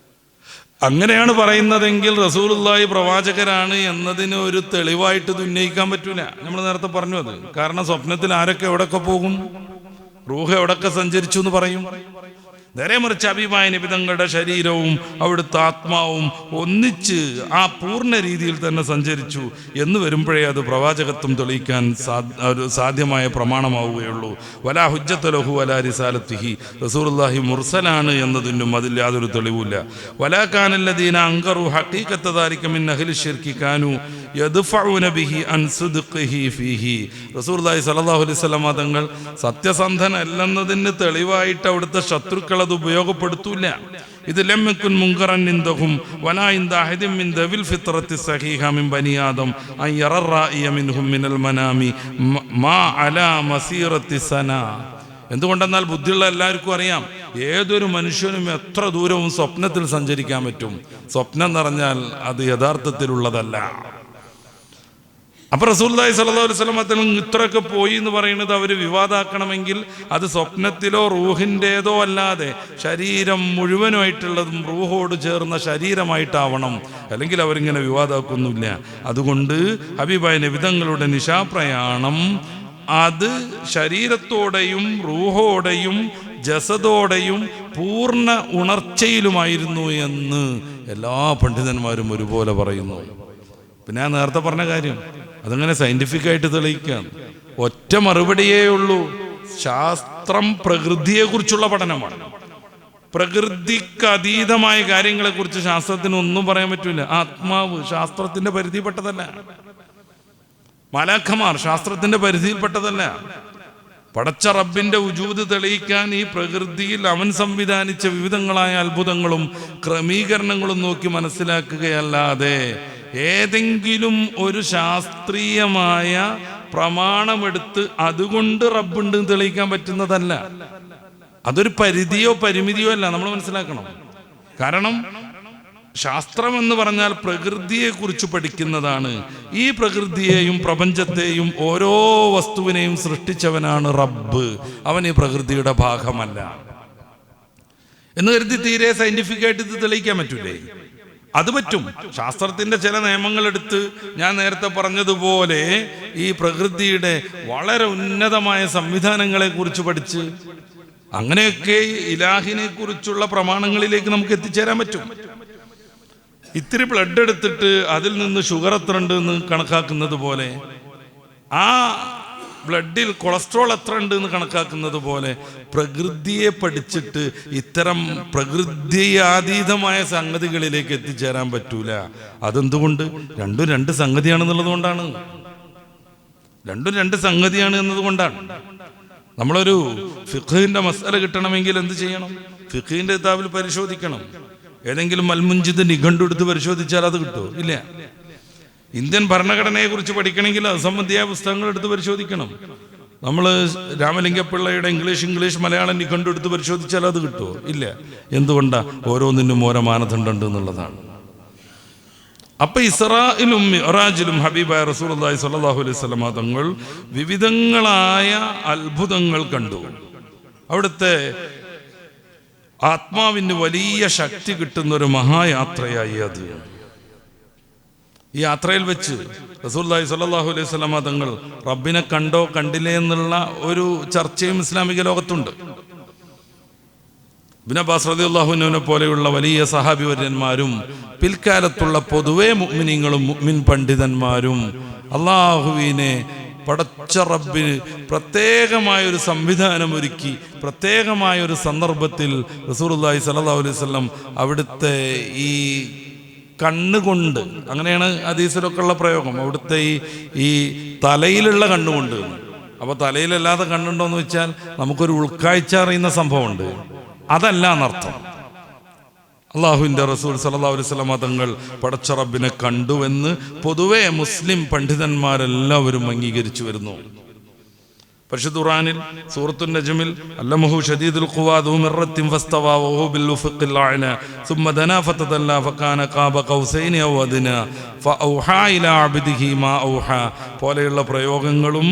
അങ്ങനെയാണ് പറയുന്നതെങ്കിൽ റസൂലുള്ളാഹി പ്രവാചകരാണ് എന്നതിന് ഒരു തെളിവായിട്ട് ഇത് ഉന്നയിക്കാൻ പറ്റൂല. നമ്മൾ നേരത്തെ പറഞ്ഞു അത്. കാരണം സ്വപ്നത്തിൽ ആരൊക്കെ എവിടെയൊക്കെ പോകും, റൂഹ് എവിടെയൊക്കെ സഞ്ചരിച്ചു എന്ന് പറയും. നേരെ മറിച്ച് ഹബീബായ നബി തങ്ങളുടെ ശരീരവും അവിടുത്തെ ആത്മാവും ഒന്നിച്ച് ആ പൂർണ്ണ രീതിയിൽ തന്നെ സഞ്ചരിച്ചു എന്ന് വരുമ്പോഴേ അത് പ്രവാചകത്വം തെളിയിക്കാൻ സാധ്യമായ പ്രമാണമാവുകയുള്ളൂ. വലാ ഹുജ്ജത ലഹു വലാ റിസാലത്തിഹി, റസൂലുള്ളാഹി മുർസലാണ് എന്നതിനും അതിൽ യാതൊരു തെളിവുമില്ല. വലാ കാനല്ലദീന അൻകറു ഹഖീഖത ദാലിക മിൻ അഹ്ലി ശിർക്കി കാനു യദ്ഫഉന ബിഹി അൻ സിദ്ഖിഹി ഫീഹി. റസൂലുള്ളാഹി സ്വല്ലല്ലാഹു അലൈഹി വസല്ലം തങ്ങൾ സത്യസന്ധനല്ലെന്നതിന് തെളിവായിട്ട് അവിടുത്തെ ശത്രുക്കൾ അത് ഉപയോഗപ്പെടുത്തൂല. ഇത് ലം യകുൻ മുൻകറൻ ഇൻദഹും വലാ ഇൻദ അഹദിൻ മിൻ ദവിൽ ഫിത്രത്തി സഹീഹ മിൻ ബനി ആദം അൻ യറ റാഇയ മിൻഹും മിനൽ മനാമി മാ അലാ മസീറത്തി സന. എന്തുകൊണ്ടെന്നാൽ ബുദ്ധിയുള്ള എല്ലാവർക്കും അറിയാം, ഏതൊരു മനുഷ്യനും എത്ര ദൂരവും സ്വപ്നത്തിൽ സഞ്ചരിക്കാൻ പറ്റും. സ്വപ്നം എന്ന് പറഞ്ഞാൽ അത് യഥാർത്ഥത്തിലുള്ളതല്ല. അപ്പൊ റസൂലുള്ളാഹി സ്വല്ലല്ലാഹു അലൈഹി വസല്ലം തങ്ങൾ ഇത്രയൊക്കെ പോയി എന്ന് പറയുന്നത് അവർ വിവാദമാക്കണമെങ്കിൽ അത് സ്വപ്നത്തിലോ റൂഹിൻ്റെതോ അല്ലാതെ ശരീരം മുഴുവനുമായിട്ടുള്ളതും റൂഹോട് ചേർന്ന ശരീരമായിട്ടാവണം, അല്ലെങ്കിൽ അവരിങ്ങനെ വിവാദമാക്കൊന്നുമില്ല. അതുകൊണ്ട് ഹബീബായ നബി തങ്ങളുടെ നിശാപ്രയാണം അത് ശരീരത്തോടെയും റൂഹോടെയും ജസദോടെയും പൂർണ്ണ ഉണർച്ചയിലുമായിരുന്നു എന്ന് എല്ലാ പണ്ഡിതന്മാരും ഒരുപോലെ പറയുന്നു. പിന്നെ ഞാൻ നേരത്തെ പറഞ്ഞ കാര്യം അതങ്ങനെ സയന്റിഫിക്കായിട്ട് തെളിയിക്കാം. ഒറ്റ മറുപടിയേ ഉള്ളൂ, ശാസ്ത്രം പ്രകൃതിയെക്കുറിച്ചുള്ള പഠനമാണ്. പ്രകൃതിക്ക് അതീതമായ കാര്യങ്ങളെക്കുറിച്ച് ശാസ്ത്രത്തിന് ഒന്നും പറയാൻ പറ്റില്ല. ആത്മാവ് ശാസ്ത്രത്തിന്റെ പരിധിയിൽപ്പെട്ടതല്ല, മലാഖമാർ ശാസ്ത്രത്തിന്റെ പരിധിയിൽപ്പെട്ടതല്ല. പടച്ച റബ്ബിന്റെ വജൂദ് തെളിയിക്കാൻ ഈ പ്രകൃതിയിൽ അവൻ സംവിധാനിച്ച വിവിധങ്ങളായ അത്ഭുതങ്ങളും ക്രമീകരണങ്ങളും നോക്കി മനസ്സിലാക്കുകയല്ലാതെ ഏതെങ്കിലും ഒരു ശാസ്ത്രീയമായ പ്രമാണമെടുത്ത് അതുകൊണ്ട് റബ്ബുണ്ട് തെളിയിക്കാൻ പറ്റുന്നതല്ല. അതൊരു പരിധിയോ പരിമിതിയോ അല്ല, നമ്മൾ മനസ്സിലാക്കണം. കാരണം ശാസ്ത്രം എന്ന് പറഞ്ഞാൽ പ്രകൃതിയെക്കുറിച്ച് പഠിക്കുന്നതാണ്. ഈ പ്രകൃതിയെയും പ്രപഞ്ചത്തെയും ഓരോ വസ്തുവിനെയും സൃഷ്ടിച്ചവനാണ് റബ്ബ്. അവൻ ഈ പ്രകൃതിയുടെ ഭാഗമല്ല എന്ന് കരുതി തീരെ സയന്റിഫിക്കായിട്ട് ഇത് തെളിയിക്കാൻ പറ്റൂലേ? അത് പറ്റും. ശാസ്ത്രത്തിന്റെ ചില നിയമങ്ങൾ എടുത്ത് ഞാൻ നേരത്തെ പറഞ്ഞതുപോലെ ഈ പ്രകൃതിയുടെ വളരെ ഉന്നതമായ സംവിധാനങ്ങളെ കുറിച്ച് പഠിച്ച് അങ്ങനെയൊക്കെ ഇലാഹിനെ കുറിച്ചുള്ള പ്രമാണങ്ങളിലേക്ക് നമുക്ക് എത്തിച്ചേരാൻ പറ്റും. ഇത്തിരി ബ്ലഡ് എടുത്തിട്ട് അതിൽ നിന്ന് ഷുഗർ എത്ര ഉണ്ട് എന്ന് കണക്കാക്കുന്നത് പോലെ, ആ ബ്ലഡിൽ കൊളസ്ട്രോൾ എത്ര ഉണ്ട് എന്ന് കണക്കാക്കുന്നത് പോലെ പ്രകൃതിയെ പഠിച്ചിട്ട് ഇത്തരം പ്രകൃതിയാതീതമായ സംഗതികളിലേക്ക് എത്തിച്ചേരാൻ പറ്റൂല. അതെന്തുകൊണ്ട്? രണ്ടും രണ്ട് സംഗതിയാണെന്നുള്ളത് കൊണ്ടാണ്. രണ്ടും രണ്ട് സംഗതിയാണ് എന്നതുകൊണ്ടാണ്. നമ്മളൊരു ഫിഖ്ഹിന്റെ മസ്അല കിട്ടണമെങ്കിൽ എന്ത് ചെയ്യണം? ഫിഖ്ഹിന്റെ കിതാബിൽ പരിശോധിക്കണം. ഏതെങ്കിലും മൽമുഞ്ചിത് നിഘണ്ടു എടുത്ത് പരിശോധിച്ചാൽ അത് കിട്ടുമോ? ഇല്ല. ഇന്ത്യൻ ഭരണഘടനയെ കുറിച്ച് പഠിക്കണമെങ്കിൽ അത് സംബന്ധിയായ പുസ്തകങ്ങൾ എടുത്ത് പരിശോധിക്കണം. നമ്മൾ രാമലിംഗപ്പിള്ളയുടെ ഇംഗ്ലീഷ് മലയാളം നിഘണ്ടു എടുത്ത് പരിശോധിച്ചാൽ അത് കിട്ടുമോ? ഇല്ല. എന്തുകൊണ്ടാ? ഓരോന്നിനും ഓരോ മാനദണ്ഡമുണ്ട് എന്നുള്ളതാണ്. അപ്പൊ ഇസ്രായിലും മിഅ്റാജിലും ഹബീബായ റസൂലുള്ളാഹി സ്വല്ലല്ലാഹു അലൈഹി വസല്ലം തങ്ങൾ വിവിധങ്ങളായ അത്ഭുതങ്ങൾ കണ്ടു. അവിടുത്തെ ആത്മാവിന് വലിയ ശക്തി കിട്ടുന്ന ഒരു മഹായാത്രയായി അത്. ഈ യാത്രയിൽ വെച്ച് റസൂലുള്ളാഹി സ്വല്ലല്ലാഹു അലൈഹി വസല്ലം തങ്ങൾ റബ്ബിനെ കണ്ടോ കണ്ടില്ലേ എന്നുള്ള ഒരു ചർച്ചയും ഇസ്ലാമിക ലോകത്തുണ്ട്. ഇബ്നു അബ്ബാസ് റളിയല്ലാഹു അൻഹുവിനെ പോലെയുള്ള വലിയ സഹാബി വര്യന്മാരും പിൽക്കാലത്തുള്ള പൊതുവെ മുഅ്മിനീങ്ങളും മുഅ്മിൻ പണ്ഡിതന്മാരും അല്ലാഹുവിനെ പടച്ച റബ്ബിന് പ്രത്യേകമായൊരു സംവിധാനം ഒരുക്കി പ്രത്യേകമായൊരു സന്ദർഭത്തിൽ റസൂലുള്ളാഹി സ്വല്ലല്ലാഹു അലൈഹി വസല്ലം അവിടുത്തെ ഈ കണ്ണുകൊണ്ട്, അങ്ങനെയാണ് ഹദീസിലൊക്കെ ഉള്ള പ്രയോഗം, അവിടുത്തെ ഈ തലയിലുള്ള കണ്ണുകൊണ്ട്. അപ്പോൾ തലയിലല്ലാതെ കണ്ണുണ്ടോ എന്ന് വെച്ചാൽ നമുക്കൊരു ഉൾക്കാഴ്ച അറിയുന്ന സംഭവമുണ്ട്, അതല്ല എന്നർത്ഥം. അള്ളാഹുവിൻ്റെ റസൂൽ സല്ലല്ലാഹു അലൈഹി വസല്ലം തങ്ങൾ പടച്ച റബ്ബിനെ കണ്ടുവെന്ന് പൊതുവെ മുസ്ലിം പണ്ഡിതന്മാരെല്ലാവരും അംഗീകരിച്ചു വരുന്നു. പരിശുദ്ധ ഖുർആനിൽ സൂറത്തുൻ നജ്മിൽ അല്ലമഹു ശദീദുൽ ഖുവാ ദു മിർറത്തിൻ ഫസ്തവാ വഹു ബിൽ ഉഫഖിൽ അഅല സുമ്മ ദനാ ഫതദല്ല ഫകാന ഖാബ ഖൗസൈനി ഔ അദ്നാ ഫഔഹാ ഇലാ അബ്ദിഹി മാ ഔഹാ പോലെയുള്ള പ്രയോഗങ്ങളും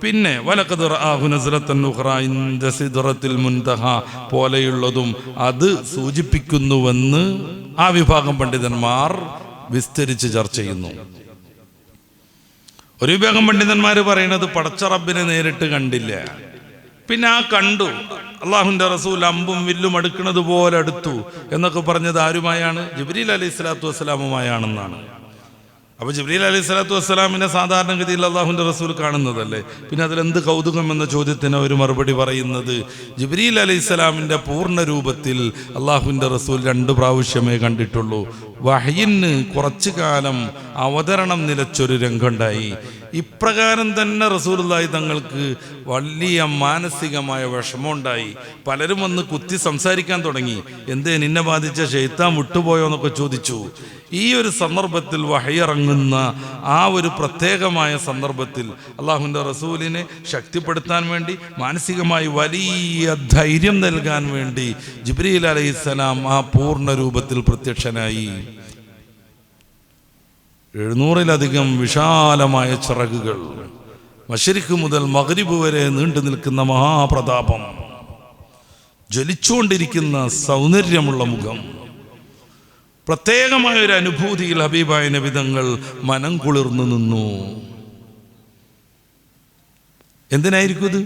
പിന്നെ വലഖദ് റആഹു നസ്റത്തൻ ഉഖ്റാ ഇൻദ സിദ്റത്തിൽ മുൻതഹ പോലെയുള്ളതും അത് സൂചിപ്പിക്കുന്നുവെന്ന് ആ വിഭാഗം പണ്ഡിതന്മാർ വിസ്തരിച്ച് ചർച്ച ചെയ്യുന്നു. ഒരു വിഭാഗം പണ്ഡിതന്മാർ പറയുന്നത് പടച്ച റബ്ബിനെ നേരിട്ട് കണ്ടില്ല, പിന്നെ ആ കണ്ടു അള്ളാഹുവിൻ്റെ റസൂൽ അമ്പും വില്ലും അടുക്കുന്നത് പോലെ അടുത്തു എന്നൊക്കെ പറഞ്ഞത് ആരുമായാണ്? ജിബ്രീൽ അലൈഹി സ്വലാത്തു വസ്സലാമുമായാണെന്നാണ്. അപ്പോൾ ജിബ്രീൽ അലൈഹി സ്വലാത്തു വസ്സലാമിനെ സാധാരണഗതിയിൽ അള്ളാഹുവിൻ്റെ റസൂൽ കാണുന്നതല്ലേ, പിന്നെ അതിലെന്ത് കൗതുകം എന്ന ചോദ്യത്തിന് ഒരു മറുപടി പറയുന്നത്, ജിബ്രീൽ അലൈഹി സ്വലാമിൻ്റെ പൂർണ്ണ രൂപത്തിൽ അള്ളാഹുവിൻ്റെ റസൂൽ 2 പ്രാവശ്യമേ കണ്ടിട്ടുള്ളൂ. വഹയിന് കുറച്ചു കാലം അവതരണം നിലച്ചൊരു രംഗമുണ്ടായി. ഇപ്രകാരം തന്നെ റസൂലുള്ളാഹി തങ്ങൾക്ക് വലിയ മാനസികമായ വിഷമമുണ്ടായി. പലരും വന്ന് കുത്തി സംസാരിക്കാൻ തുടങ്ങി. എന്തേ, നിന്നെ ബാധിച്ച ശൈത്താൻ വിട്ടുപോയോ എന്നൊക്കെ ചോദിച്ചു. ഈ ഒരു സന്ദർഭത്തിൽ വഹയിറങ്ങുന്ന ആ ഒരു പ്രത്യേകമായ സന്ദർഭത്തിൽ അള്ളാഹുവിൻ്റെ റസൂലിനെ ശക്തിപ്പെടുത്താൻ വേണ്ടി, മാനസികമായി വലിയ ധൈര്യം നൽകാൻ വേണ്ടി ജിബ്രീൽ അലൈഹിസ്സലാം ആ പൂർണ്ണ രൂപത്തിൽ പ്രത്യക്ഷനായി. 700-ലധികം വിശാലമായ ചിറകുകൾ, മശ്രിഖ് മുതൽ മഗ്രിബ് വരെ നീണ്ടു നിൽക്കുന്ന മഹാപ്രതാപം, ജ്വലിച്ചുകൊണ്ടിരിക്കുന്ന സൗന്ദര്യമുള്ള മുഖം, പ്രത്യേകമായ ഒരു അനുഭൂതിയിൽ ഹബീബായ നബി തങ്ങൾ മനം കുളിർന്നു നിന്നു. എന്തിനായിരിക്കും ഇത്?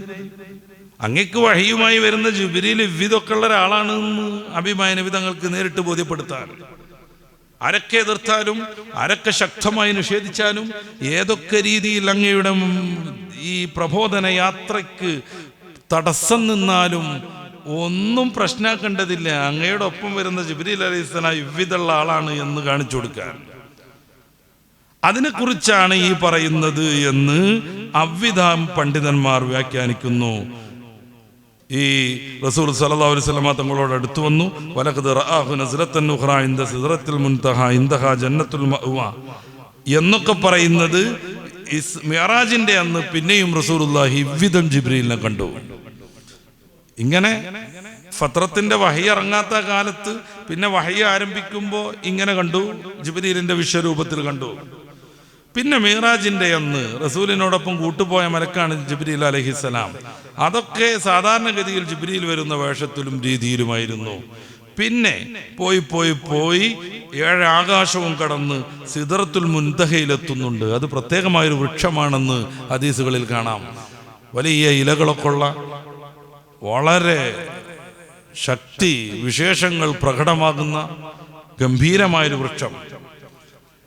അങ്ങക്ക് വഹിയുമായി വരുന്ന ജിബ്രീൽ ഇതൊക്കെ ഉള്ള ഒരാളാണെന്ന് ഹബീബായ നബി തങ്ങൾക്ക് നേരിട്ട് ബോധ്യപ്പെടുത്താൻ. ആരൊക്കെ എതിർത്താലും, ആരൊക്കെ ശക്തമായി നിഷേധിച്ചാലും, ഏതൊക്കെ രീതിയിൽ അങ്ങയുടെ ഈ പ്രബോധന യാത്രയ്ക്ക് തടസ്സം നിന്നാലും ഒന്നും പ്രശ്നമാക്കേണ്ടതില്ല. അങ്ങയുടെ ഒപ്പം വരുന്ന ജിബ്രീൽ അലൈഹിസ്സലാം ഇവ്വിധുള്ള ആളാണ് എന്ന് കാണിച്ചു കൊടുക്കാൻ. അതിനെക്കുറിച്ചാണ് ഈ പറയുന്നത് എന്ന് അവ്വിധം പണ്ഡിതന്മാർ വ്യാഖ്യാനിക്കുന്നു. ഈ റസൂൽ സല്ലല്ലാഹു അലൈഹി വസല്ലം തങ്ങളോട് അടുത്തു വന്നു. വലഖദ് റആഹു നസ്റത്തൻ ഉഖ്റാ ഇൻദ സിദ്റത്തുൽ മുൻതഹാ ഇൻദഹാ ജന്നത്തുൽ മഅ്വ എന്നൊക്കെ പറയുന്നത് മിഅ്റാജിന്റെ അന്ന് പിന്നെയും റസൂലുള്ളാഹി ഇവ്വിധം ജിബ്രീലിനെ കണ്ടു. ഇങ്ങനെ ഫത്രത്തിന്റെ വഹി ഇറങ്ങാത്ത കാലത്ത് പിന്നെ വഹി ആരംഭിക്കുമ്പോൾ ഇങ്ങനെ കണ്ടു, ജിബ്രീലിന്റെ വിശ്വരൂപത്തിൽ കണ്ടു. പിന്നെ മിഅ്റാജിന്റെ അന്ന് റസൂലിനോടൊപ്പം കൂട്ടുപോയ മലക്കാണ് ജിബ്രീൽ അലൈഹിസ്സലാം. അതൊക്കെ സാധാരണഗതിയിൽ ജിബ്രീൽ വരുന്ന വേഷത്തിലും രീതിയിലുമായിരുന്നു. പിന്നെ പോയി പോയി പോയി 7 ആകാശവും കടന്ന് സിദ്റത്തുൽ മുൻതഹയിലെത്തുന്നുണ്ട്. അത് പ്രത്യേകമായൊരു വൃക്ഷമാണെന്ന് ഹദീസുകളിൽ കാണാം. വലിയ ഇലകളൊക്കെ ഉള്ള, വളരെ ശക്തി വിശേഷങ്ങൾ പ്രകടമാകുന്ന ഗംഭീരമായൊരു വൃക്ഷം.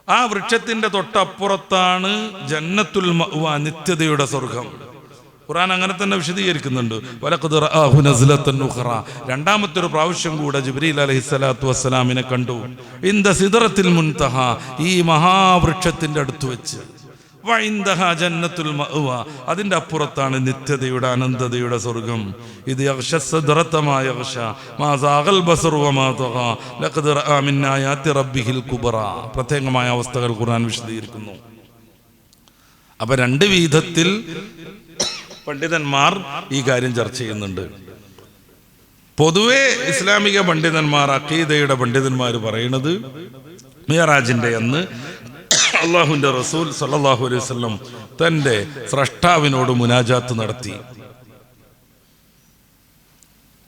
ആ വൃക്ഷത്തിന്റെ തൊട്ടപ്പുറത്താണ് ജന്നത്തുൽ മഅ്വ, നിത്യതയുടെ സ്വർഗം. ഖുർആൻ അങ്ങനെ തന്നെ വിശദീകരിക്കുന്നുണ്ട്. വലഖദ് റആഹു നസ്ലത്തൻ ഉഖ്റ, രണ്ടാമത്തെ പ്രാവശ്യം കൂടെ ജിബ്രീൽ അലൈഹിസ്സലാത്തു വസ്സലാമിനെ കണ്ടു. ഇൻദ സിദ്റത്തുൽ മുൻതഹ, ഈ മഹാവൃക്ഷത്തിന്റെ അടുത്ത് വെച്ച്. വഇൻദഹാ ജന്നത്തുൽ മഅ്വ, അതിന്റെ അപ്പുറത്താണ് നിത്യതയുടെ അനന്തതയുടെ സ്വർഗം. ഇത് യഗ്ശസ്സദ്റതമായ യഗ്ശ മാ സാഗൽ ബസറു വമാ തഗാ ലഖദ് റആ മിൻ ആയാതി റബ്ബിഹിൽ കുബ്റ. പ്രത്യേകമായ അവസ്ഥകൾ ഖുർആൻ വിശദീകരിക്കുന്നു. അപ്പൊ 2 വിധത്തിൽ പണ്ഡിതന്മാർ ഈ കാര്യം ചർച്ച ചെയ്യുന്നുണ്ട്. പൊതുവെ ഇസ്ലാമിക പണ്ഡിതന്മാർ, അഖീദയുടെ പണ്ഡിതന്മാർ പറയുന്നത് മിഅ്റാജിന്റെ അന്ന് അള്ളാഹുവിന്റെ റസൂൽ സല്ലല്ലാഹു അലൈഹി വസല്ലം തന്റെ സ്രഷ്ടാവിനോട് മുനാജാത്ത് നടത്തി.